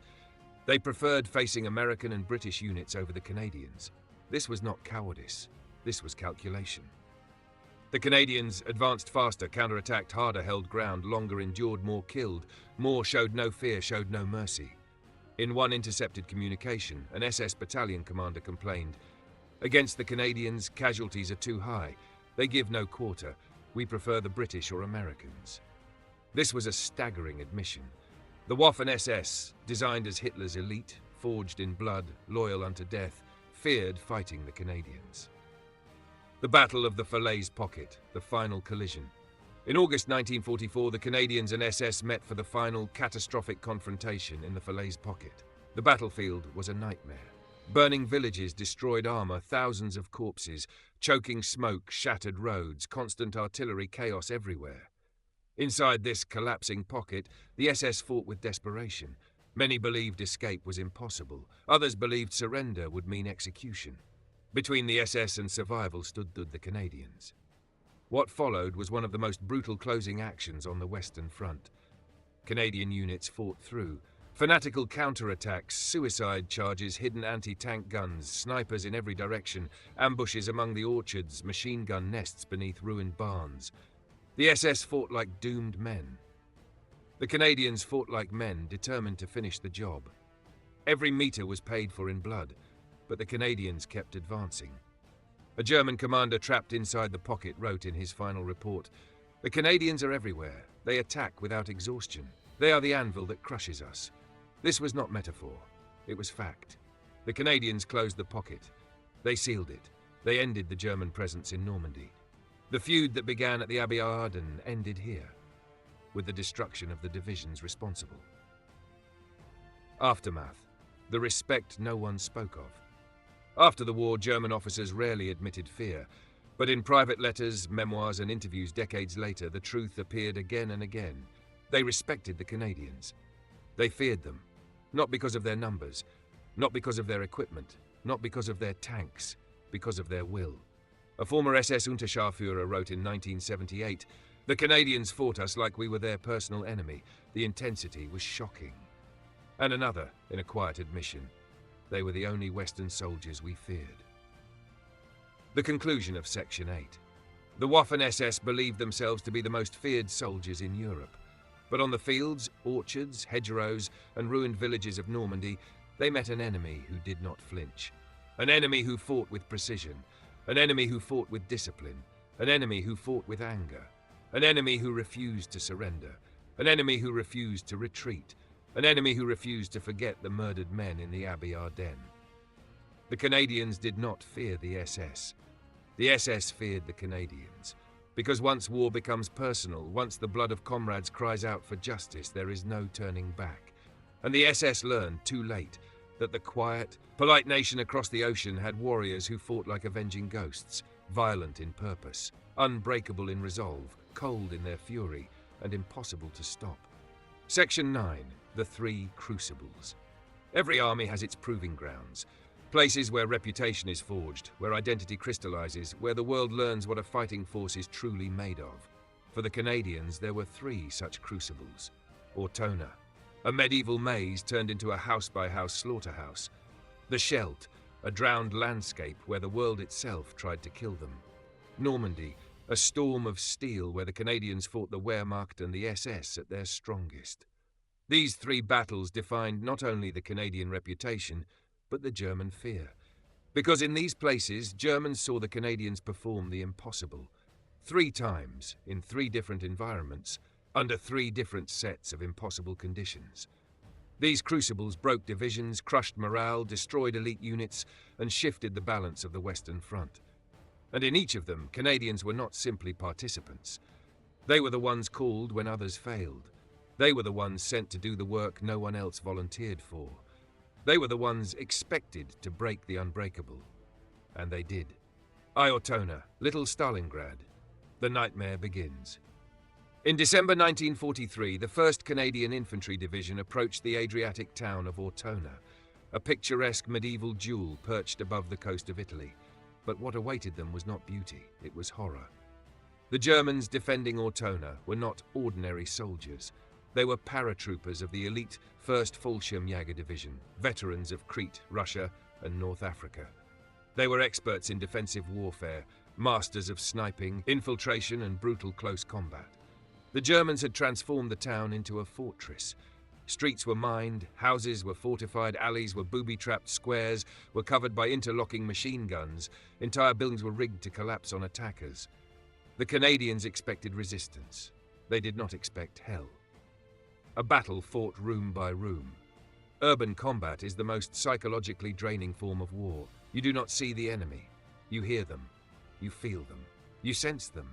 They preferred facing American and British units over the Canadians. This was not cowardice. This was calculation. The Canadians advanced faster, counterattacked harder, held ground, longer, endured more, killed more, showed no fear, showed no mercy. In one intercepted communication, an SS battalion commander complained, "Against the Canadians, casualties are too high. They give no quarter. We prefer the British or Americans." This was a staggering admission. The Waffen-SS, designed as Hitler's elite, forged in blood, loyal unto death, feared fighting the Canadians. The Battle of the Falaise Pocket, the final collision. In August 1944, the Canadians and SS met for the final catastrophic confrontation in the Falaise Pocket. The battlefield was a nightmare. Burning villages, destroyed armor, thousands of corpses, choking smoke, shattered roads, constant artillery chaos everywhere. Inside this collapsing pocket, the SS fought with desperation. Many believed escape was impossible. Others believed surrender would mean execution. Between the SS and survival stood the Canadians. What followed was one of the most brutal closing actions on the Western Front. Canadian units fought through. Fanatical counterattacks, suicide charges, hidden anti-tank guns, snipers in every direction, ambushes among the orchards, machine gun nests beneath ruined barns. The SS fought like doomed men. The Canadians fought like men, determined to finish the job. Every meter was paid for in blood, but the Canadians kept advancing. A German commander trapped inside the pocket wrote in his final report, "The Canadians are everywhere. They attack without exhaustion. They are the anvil that crushes us." This was not metaphor. It was fact. The Canadians closed the pocket. They sealed it. They ended the German presence in Normandy. The feud that began at the Abbey Ardennes ended here, with the destruction of the divisions responsible. Aftermath. The respect no one spoke of. After the war, German officers rarely admitted fear, but in private letters, memoirs, and interviews decades later, the truth appeared again and again. They respected the Canadians. They feared them, not because of their numbers, not because of their equipment, not because of their tanks, because of their will. A former SS Unterscharführer wrote in 1978, "The Canadians fought us like we were their personal enemy. The intensity was shocking." And another, in a quiet admission, "They were the only Western soldiers we feared." The conclusion of Section 8. The Waffen-SS believed themselves to be the most feared soldiers in Europe. But on the fields, orchards, hedgerows, and ruined villages of Normandy, they met an enemy who did not flinch. An enemy who fought with precision. An enemy who fought with discipline. An enemy who fought with anger. An enemy who refused to surrender. An enemy who refused to retreat. An enemy who refused to forget the murdered men in the Abbey Ardennes. The Canadians did not fear the SS. The SS feared the Canadians. Because once war becomes personal, once the blood of comrades cries out for justice, there is no turning back. And the SS learned, too late, that the quiet, polite nation across the ocean had warriors who fought like avenging ghosts, violent in purpose, unbreakable in resolve, cold in their fury, and impossible to stop. Section 9. The Three Crucibles. Every army has its proving grounds, places where reputation is forged, where identity crystallizes, where the world learns what a fighting force is truly made of. For the Canadians, there were 3 such crucibles. Ortona, a medieval maze turned into a house-by-house slaughterhouse. The Scheldt, a drowned landscape where the world itself tried to kill them. Normandy, a storm of steel where the Canadians fought the Wehrmacht and the SS at their strongest. These 3 battles defined not only the Canadian reputation, but the German fear. Because in these places, Germans saw the Canadians perform the impossible. 3 times, in 3 different environments, under 3 different sets of impossible conditions. These crucibles broke divisions, crushed morale, destroyed elite units, and shifted the balance of the Western Front. And in each of them, Canadians were not simply participants. They were the ones called when others failed. They were the ones sent to do the work no one else volunteered for. They were the ones expected to break the unbreakable. And they did. Ortona, Little Stalingrad. The nightmare begins. In December 1943, the 1st Canadian Infantry Division approached the Adriatic town of Ortona, a picturesque medieval jewel perched above the coast of Italy. But what awaited them was not beauty, it was horror. The Germans defending Ortona were not ordinary soldiers. They were paratroopers of the elite 1st Fallschirmjäger Division, veterans of Crete, Russia, and North Africa. They were experts in defensive warfare, masters of sniping, infiltration, and brutal close combat. The Germans had transformed the town into a fortress. Streets were mined, houses were fortified, alleys were booby-trapped, squares were covered by interlocking machine guns, entire buildings were rigged to collapse on attackers. The Canadians expected resistance. They did not expect hell. A battle fought room by room. Urban combat is the most psychologically draining form of war. You do not see the enemy. You hear them. You feel them. You sense them.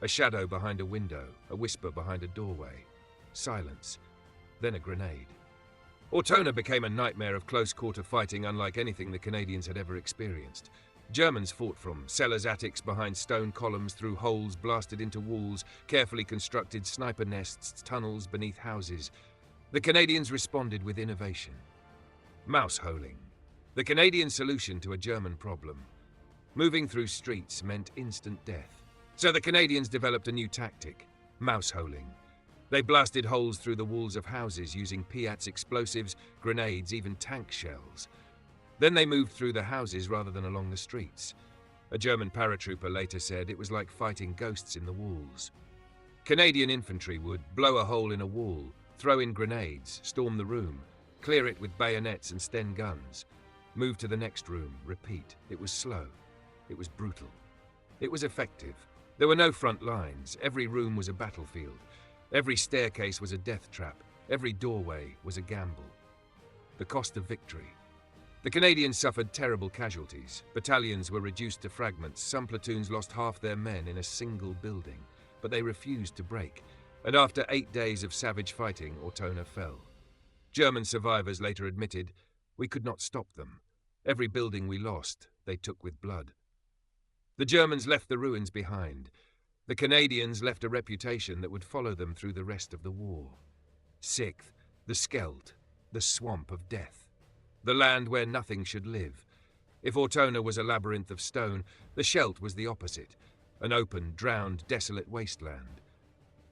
A shadow behind a window, a whisper behind a doorway. Silence. Then a grenade. Ortona became a nightmare of close-quarter fighting unlike anything the Canadians had ever experienced. Germans fought from cellars, attics, behind stone columns, through holes blasted into walls, carefully constructed sniper nests, tunnels beneath houses. The Canadians responded with innovation. Mouse-holing. The Canadian solution to a German problem. Moving through streets meant instant death. So the Canadians developed a new tactic, mouse-holing. They blasted holes through the walls of houses using Piat's explosives, grenades, even tank shells. Then they moved through the houses rather than along the streets. A German paratrooper later said it was like fighting ghosts in the walls. Canadian infantry would blow a hole in a wall, throw in grenades, storm the room, clear it with bayonets and Sten guns, move to the next room, repeat. It was slow. It was brutal. It was effective. There were no front lines. Every room was a battlefield. Every staircase was a death trap. Every doorway was a gamble. The cost of victory. The Canadians suffered terrible casualties. Battalions were reduced to fragments. Some platoons lost half their men in a single building. But they refused to break. And after 8 days of savage fighting, Ortona fell. German survivors later admitted, "We could not stop them. Every building we lost, they took with blood." The Germans left the ruins behind. The Canadians left a reputation that would follow them through the rest of the war. Sixth, the Scheldt, the swamp of death. The land where nothing should live. If Ortona was a labyrinth of stone, the Scheldt was the opposite, an open, drowned, desolate wasteland.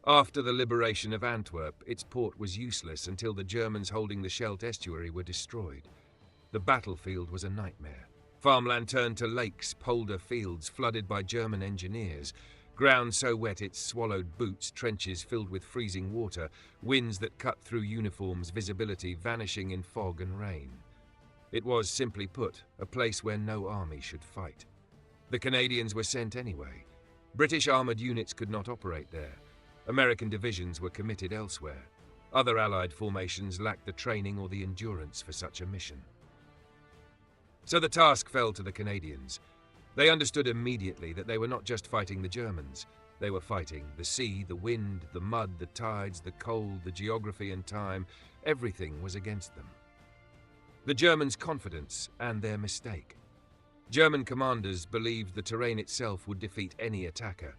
After the liberation of Antwerp, its port was useless until the Germans holding the Scheldt estuary were destroyed. The battlefield was a nightmare. Farmland turned to lakes, polder fields flooded by German engineers, ground so wet it swallowed boots, trenches filled with freezing water, winds that cut through uniforms, visibility vanishing in fog and rain. It was, simply put, a place where no army should fight. The Canadians were sent anyway. British armoured units could not operate there. American divisions were committed elsewhere. Other Allied formations lacked the training or the endurance for such a mission. So the task fell to the Canadians. They understood immediately that they were not just fighting the Germans. They were fighting the sea, the wind, the mud, the tides, the cold, the geography and time. Everything was against them. The Germans' confidence and their mistake. German commanders believed the terrain itself would defeat any attacker.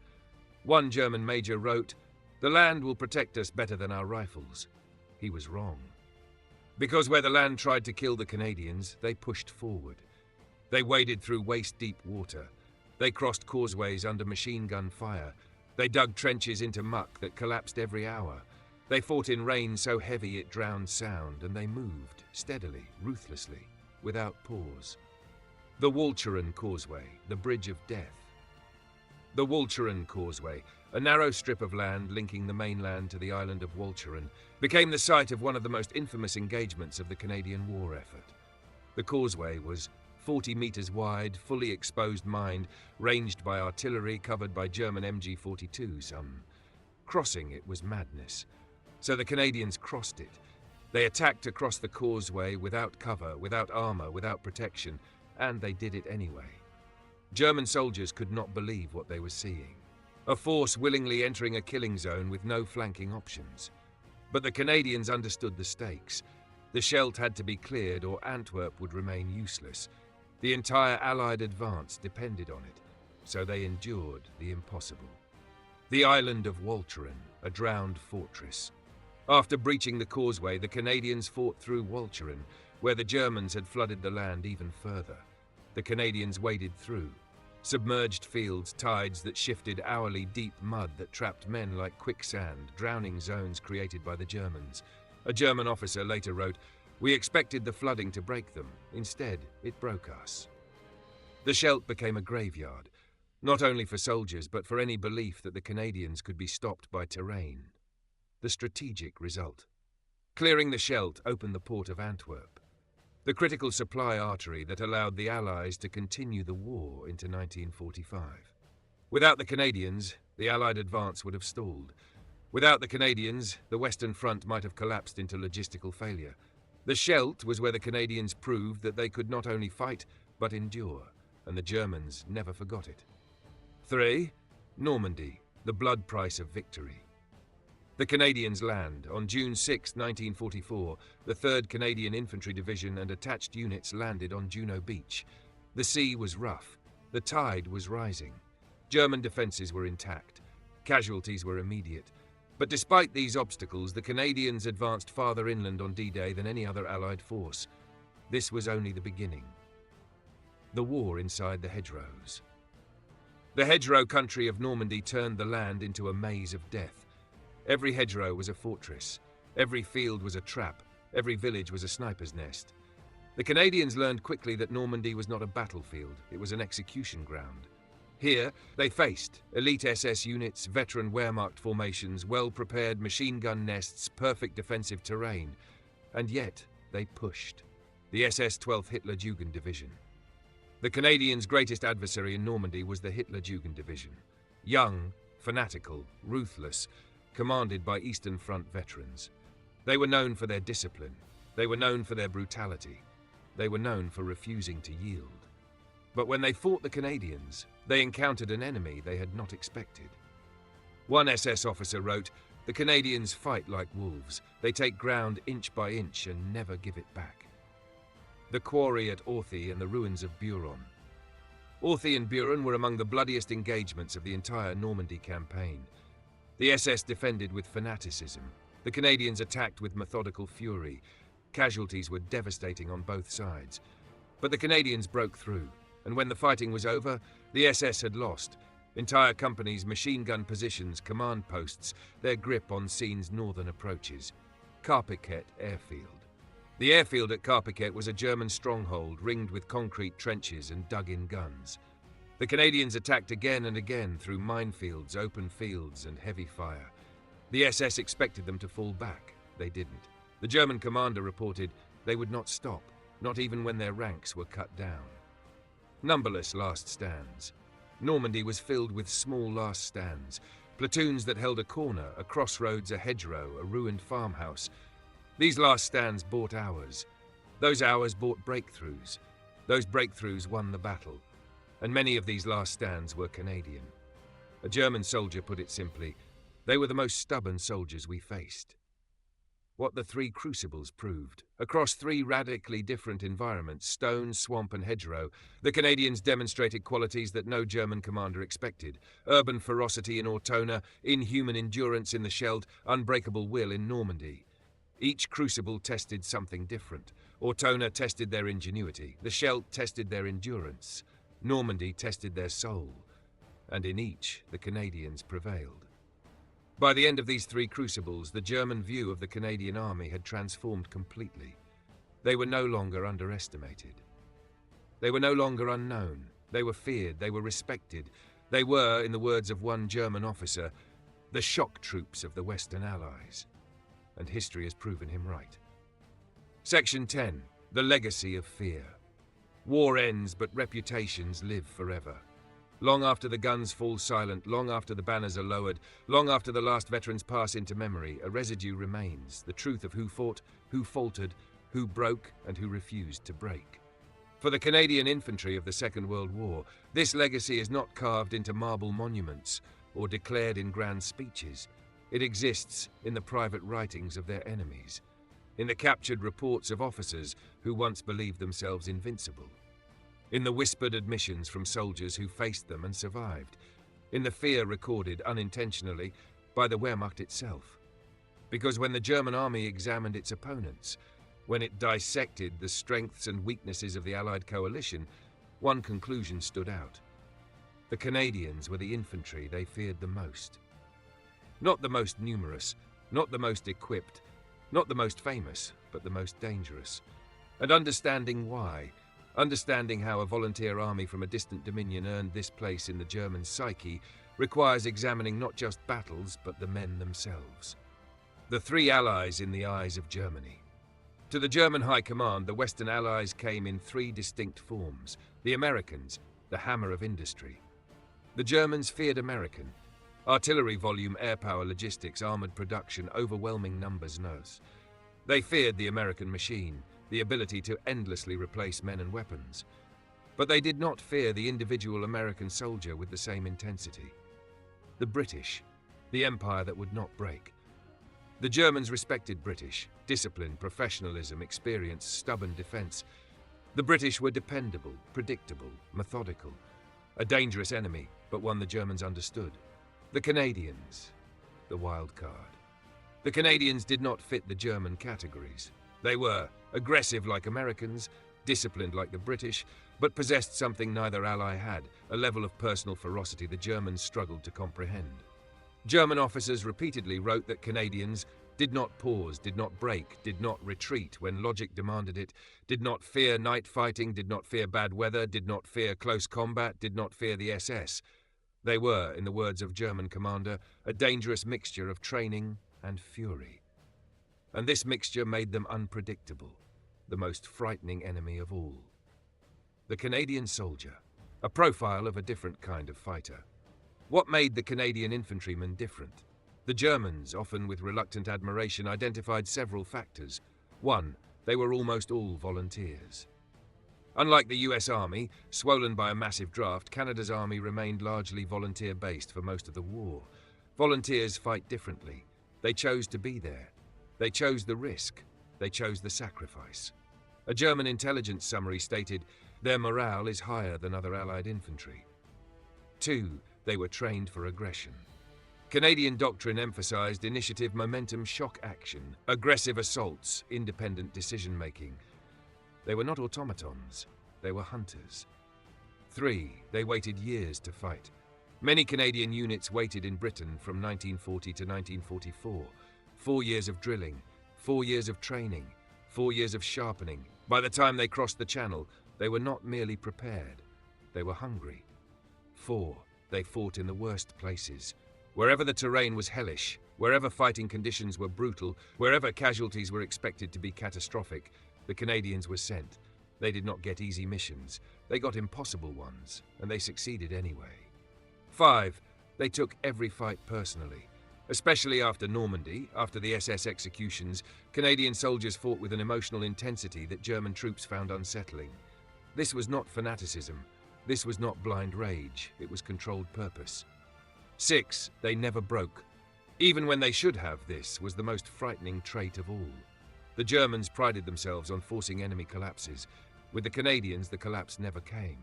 One German major wrote, "The land will protect us better than our rifles." He was wrong. Because where the land tried to kill the Canadians, they pushed forward. They waded through waist-deep water. They crossed causeways under machine gun fire. They dug trenches into muck that collapsed every hour. They fought in rain so heavy it drowned sound, and they moved, steadily, ruthlessly, without pause. The Walcheren Causeway, the Bridge of Death. The Walcheren Causeway, a narrow strip of land linking the mainland to the island of Walcheren, became the site of one of the most infamous engagements of the Canadian war effort. The causeway was 40 meters wide, fully exposed mined, ranged by artillery, covered by German MG-42s. Crossing it was madness. So the Canadians crossed it. They attacked across the causeway without cover, without armor, without protection, and they did it anyway. German soldiers could not believe what they were seeing. A force willingly entering a killing zone with no flanking options. But the Canadians understood the stakes. The Scheldt had to be cleared or Antwerp would remain useless. The entire Allied advance depended on it, so they endured the impossible. The island of Walcheren, a drowned fortress. After breaching the causeway, the Canadians fought through Walcheren, where the Germans had flooded the land even further. The Canadians waded through. Submerged fields, tides that shifted hourly, deep mud that trapped men like quicksand, drowning zones created by the Germans. A German officer later wrote, "We expected the flooding to break them. Instead, it broke us." The Scheldt became a graveyard, not only for soldiers but for any belief that the Canadians could be stopped by terrain. The strategic result. Clearing the Scheldt opened the port of Antwerp, the critical supply artery that allowed the Allies to continue the war into 1945. Without the Canadians, the Allied advance would have stalled. Without the Canadians, the Western Front might have collapsed into logistical failure. The Scheldt was where the Canadians proved that they could not only fight, but endure, and the Germans never forgot it. 3. Normandy, the blood price of victory. The Canadians land. On June 6, 1944, the 3rd Canadian Infantry Division and attached units landed on Juno Beach. The sea was rough. The tide was rising. German defences were intact. Casualties were immediate. But despite these obstacles, the Canadians advanced farther inland on D-Day than any other Allied force. This was only the beginning. The war inside the hedgerows. The hedgerow country of Normandy turned the land into a maze of death. Every hedgerow was a fortress. Every field was a trap. Every village was a sniper's nest. The Canadians learned quickly that Normandy was not a battlefield, it was an execution ground. Here, they faced elite SS units, veteran Wehrmacht formations, well-prepared machine gun nests, perfect defensive terrain. And yet, they pushed. The SS 12th Hitler-Jugend Division. The Canadians' greatest adversary in Normandy was the Hitler-Jugend Division. Young, fanatical, ruthless, commanded by Eastern Front veterans. They were known for their discipline. They were known for their brutality. They were known for refusing to yield. But when they fought the Canadians, they encountered an enemy they had not expected. One SS officer wrote, "The Canadians fight like wolves. They take ground inch by inch and never give it back." The quarry at Orthy and the ruins of Buron. Orthy and Buron were among the bloodiest engagements of the entire Normandy campaign. The SS defended with fanaticism. The Canadians attacked with methodical fury. Casualties were devastating on both sides. But the Canadians broke through, and when the fighting was over, the SS had lost. Entire companies, machine gun positions, command posts, their grip on Seene's northern approaches. Carpiquet Airfield. The airfield at Carpiquet was a German stronghold ringed with concrete trenches and dug-in guns. The Canadians attacked again and again through minefields, open fields, and heavy fire. The SS expected them to fall back. They didn't. The German commander reported they would not stop, not even when their ranks were cut down. Numberless last stands. Normandy was filled with small last stands, platoons that held a corner, a crossroads, a hedgerow, a ruined farmhouse. These last stands bought hours. Those hours bought breakthroughs. Those breakthroughs won the battle. And many of these last stands were Canadian. A German soldier put it simply, they were the most stubborn soldiers we faced. What the 3 crucibles proved. Across 3 radically different environments, stone, swamp and hedgerow, the Canadians demonstrated qualities that no German commander expected. Urban ferocity in Ortona, inhuman endurance in the Scheldt, unbreakable will in Normandy. Each crucible tested something different. Ortona tested their ingenuity. The Scheldt tested their endurance. Normandy tested their soul, and in each, the Canadians prevailed. By the end of these 3 crucibles, the German view of the Canadian army had transformed completely. They were no longer underestimated. They were no longer unknown. They were feared. They were respected. They were, in the words of one German officer, the shock troops of the Western Allies. And history has proven him right. Section 10. The Legacy of Fear. War ends, but reputations live forever. Long after the guns fall silent, long after the banners are lowered, long after the last veterans pass into memory, a residue remains, the truth of who fought, who faltered, who broke, and who refused to break. For the Canadian infantry of the Second World War, this legacy is not carved into marble monuments or declared in grand speeches. It exists in the private writings of their enemies, in the captured reports of officers who once believed themselves invincible, in the whispered admissions from soldiers who faced them and survived, in the fear recorded unintentionally by the Wehrmacht itself. Because when the German army examined its opponents, when it dissected the strengths and weaknesses of the Allied coalition, one conclusion stood out. The Canadians were the infantry they feared the most. Not the most numerous, not the most equipped, not the most famous, but the most dangerous. And understanding why, understanding how a volunteer army from a distant dominion earned this place in the German psyche, requires examining not just battles, but the men themselves. The three allies in the eyes of Germany. To the German High Command, the Western Allies came in three distinct forms. The Americans, the hammer of industry. The Germans feared American. Artillery volume, air power, logistics, armored production, overwhelming numbers, nurse. They feared the American machine, the ability to endlessly replace men and weapons. But they did not fear the individual American soldier with the same intensity. The British, the empire that would not break. The Germans respected British, discipline, professionalism, experience, stubborn defense. The British were dependable, predictable, methodical. A dangerous enemy, but one the Germans understood. The Canadians, the wild card. The Canadians did not fit the German categories. They were aggressive like Americans, disciplined like the British, but possessed something neither ally had, a level of personal ferocity the Germans struggled to comprehend. German officers repeatedly wrote that Canadians did not pause, did not break, did not retreat when logic demanded it, did not fear night fighting, did not fear bad weather, did not fear close combat, did not fear the SS. They were, in the words of German commander, a dangerous mixture of training and fury. And this mixture made them unpredictable, the most frightening enemy of all. The Canadian soldier, a profile of a different kind of fighter. What made the Canadian infantryman different? The Germans, often with reluctant admiration, identified several factors. One, they were almost all volunteers. Unlike the US Army, swollen by a massive draft, Canada's army remained largely volunteer-based for most of the war. Volunteers fight differently. They chose to be there. They chose the risk. They chose the sacrifice. A German intelligence summary stated, "Their morale is higher than other Allied infantry." 2. They were trained for aggression. Canadian doctrine emphasized initiative, momentum, shock action, aggressive assaults, independent decision-making. They were not automatons, they were hunters. 3. They waited years to fight. Many Canadian units waited in Britain from 1940 to 1944. 4 years of drilling, 4 years of training, 4 years of sharpening. By the time they crossed the Channel, they were not merely prepared, they were hungry. 4. They fought in the worst places. Wherever the terrain was hellish, wherever fighting conditions were brutal, wherever casualties were expected to be catastrophic, the Canadians were sent. They did not get easy missions. They got impossible ones, and they succeeded anyway. 5. They took every fight personally. Especially after Normandy, after the SS executions, Canadian soldiers fought with an emotional intensity that German troops found unsettling. This was not fanaticism. This was not blind rage. It was controlled purpose. 6. They never broke. Even when they should have, this was the most frightening trait of all. The Germans prided themselves on forcing enemy collapses. With the Canadians, the collapse never came.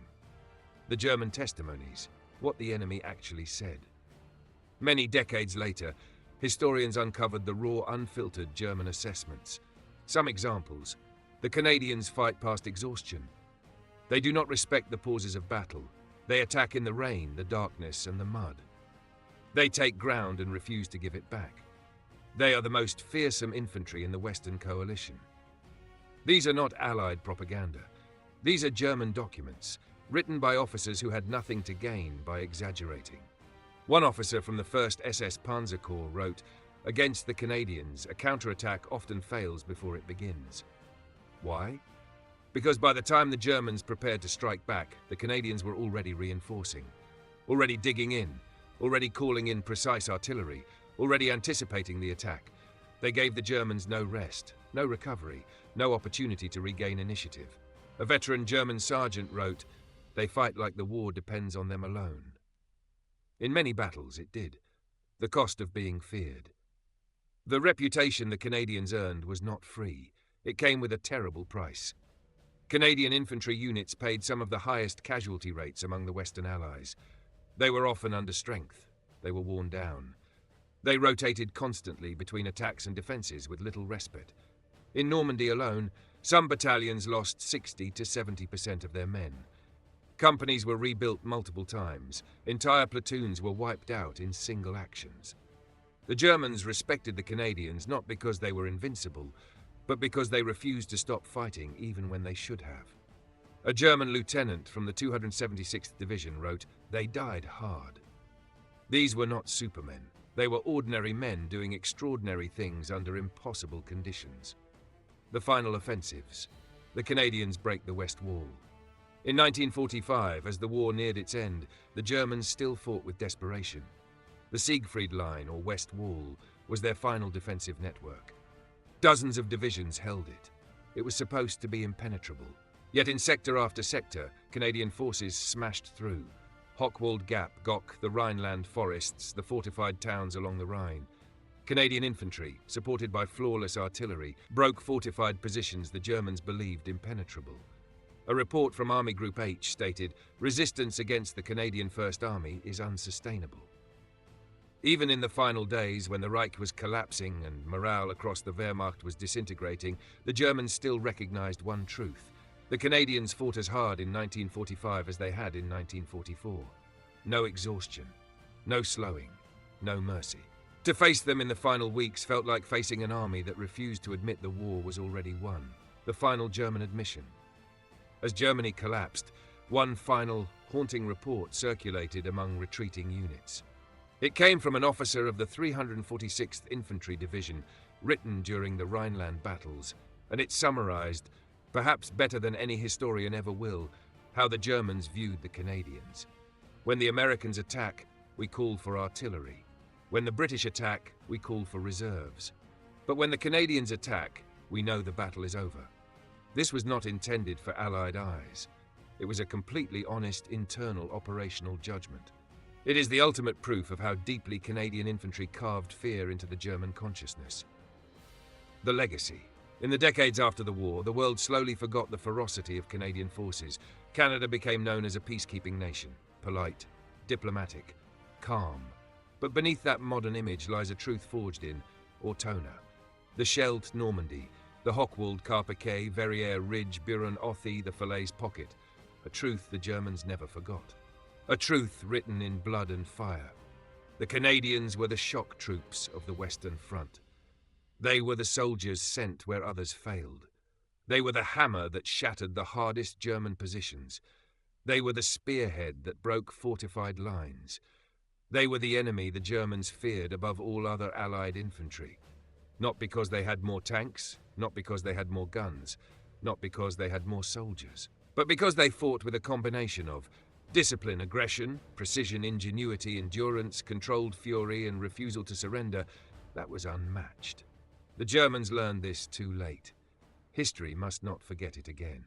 The German testimonies, what the enemy actually said. Many decades later, historians uncovered the raw, unfiltered German assessments. Some examples. The Canadians fight past exhaustion. They do not respect the pauses of battle. They attack in the rain, the darkness, and the mud. They take ground and refuse to give it back. They are the most fearsome infantry in the Western coalition. These are not Allied propaganda. These are German documents, written by officers who had nothing to gain by exaggerating. One officer from the 1st SS Panzer Corps wrote, "Against the Canadians, a counterattack often fails before it begins." Why? Because by the time the Germans prepared to strike back, the Canadians were already reinforcing, already digging in, already calling in precise artillery, already anticipating the attack. They gave the Germans no rest, no recovery, no opportunity to regain initiative. A veteran German sergeant wrote, "They fight like the war depends on them alone." In many battles it did, the cost of being feared. The reputation the Canadians earned was not free. It came with a terrible price. Canadian infantry units paid some of the highest casualty rates among the Western Allies. They were often under strength. They were worn down. They rotated constantly between attacks and defenses with little respite. In Normandy alone, some battalions lost 60 to 70% of their men. Companies were rebuilt multiple times. Entire platoons were wiped out in single actions. The Germans respected the Canadians not because they were invincible, but because they refused to stop fighting even when they should have. A German lieutenant from the 276th Division wrote, "They died hard." These were not supermen. They were ordinary men doing extraordinary things under impossible conditions. The final offensives. The Canadians break the West Wall. In 1945, as the war neared its end, the Germans still fought with desperation. The Siegfried Line, or West Wall, was their final defensive network. Dozens of divisions held it. It was supposed to be impenetrable. Yet in sector after sector, Canadian forces smashed through. Hochwald Gap, Gok, the Rhineland forests, the fortified towns along the Rhine. Canadian infantry, supported by flawless artillery, broke fortified positions the Germans believed impenetrable. A report from Army Group H stated, "Resistance against the Canadian First Army is unsustainable." Even in the final days, when the Reich was collapsing and morale across the Wehrmacht was disintegrating, the Germans still recognized one truth. The Canadians fought as hard in 1945 as they had in 1944. No exhaustion, no slowing, no mercy. To face them in the final weeks felt like facing an army that refused to admit the war was already won. The final German admission. As Germany collapsed, one final, haunting report circulated among retreating units. It came from an officer of the 346th Infantry Division, written during the Rhineland battles, and it summarized, perhaps better than any historian ever will, how the Germans viewed the Canadians. When the Americans attack, we call for artillery. When the British attack, we call for reserves. But when the Canadians attack, we know the battle is over. This was not intended for Allied eyes. It was a completely honest internal operational judgment. It is the ultimate proof of how deeply Canadian infantry carved fear into the German consciousness. The legacy. In the decades after the war, the world slowly forgot the ferocity of Canadian forces. Canada became known as a peacekeeping nation, polite, diplomatic, calm. But beneath that modern image lies a truth forged in Ortona, the Scheldt Normandy, the Hochwald Carpiquet, Verrières Ridge, Buron Authie, the Falaise Pocket, a truth the Germans never forgot. A truth written in blood and fire. The Canadians were the shock troops of the Western Front. They were the soldiers sent where others failed. They were the hammer that shattered the hardest German positions. They were the spearhead that broke fortified lines. They were the enemy the Germans feared above all other Allied infantry. Not because they had more tanks, not because they had more guns, not because they had more soldiers, but because they fought with a combination of discipline, aggression, precision, ingenuity, endurance, controlled fury, and refusal to surrender that was unmatched. The Germans learned this too late. History must not forget it again.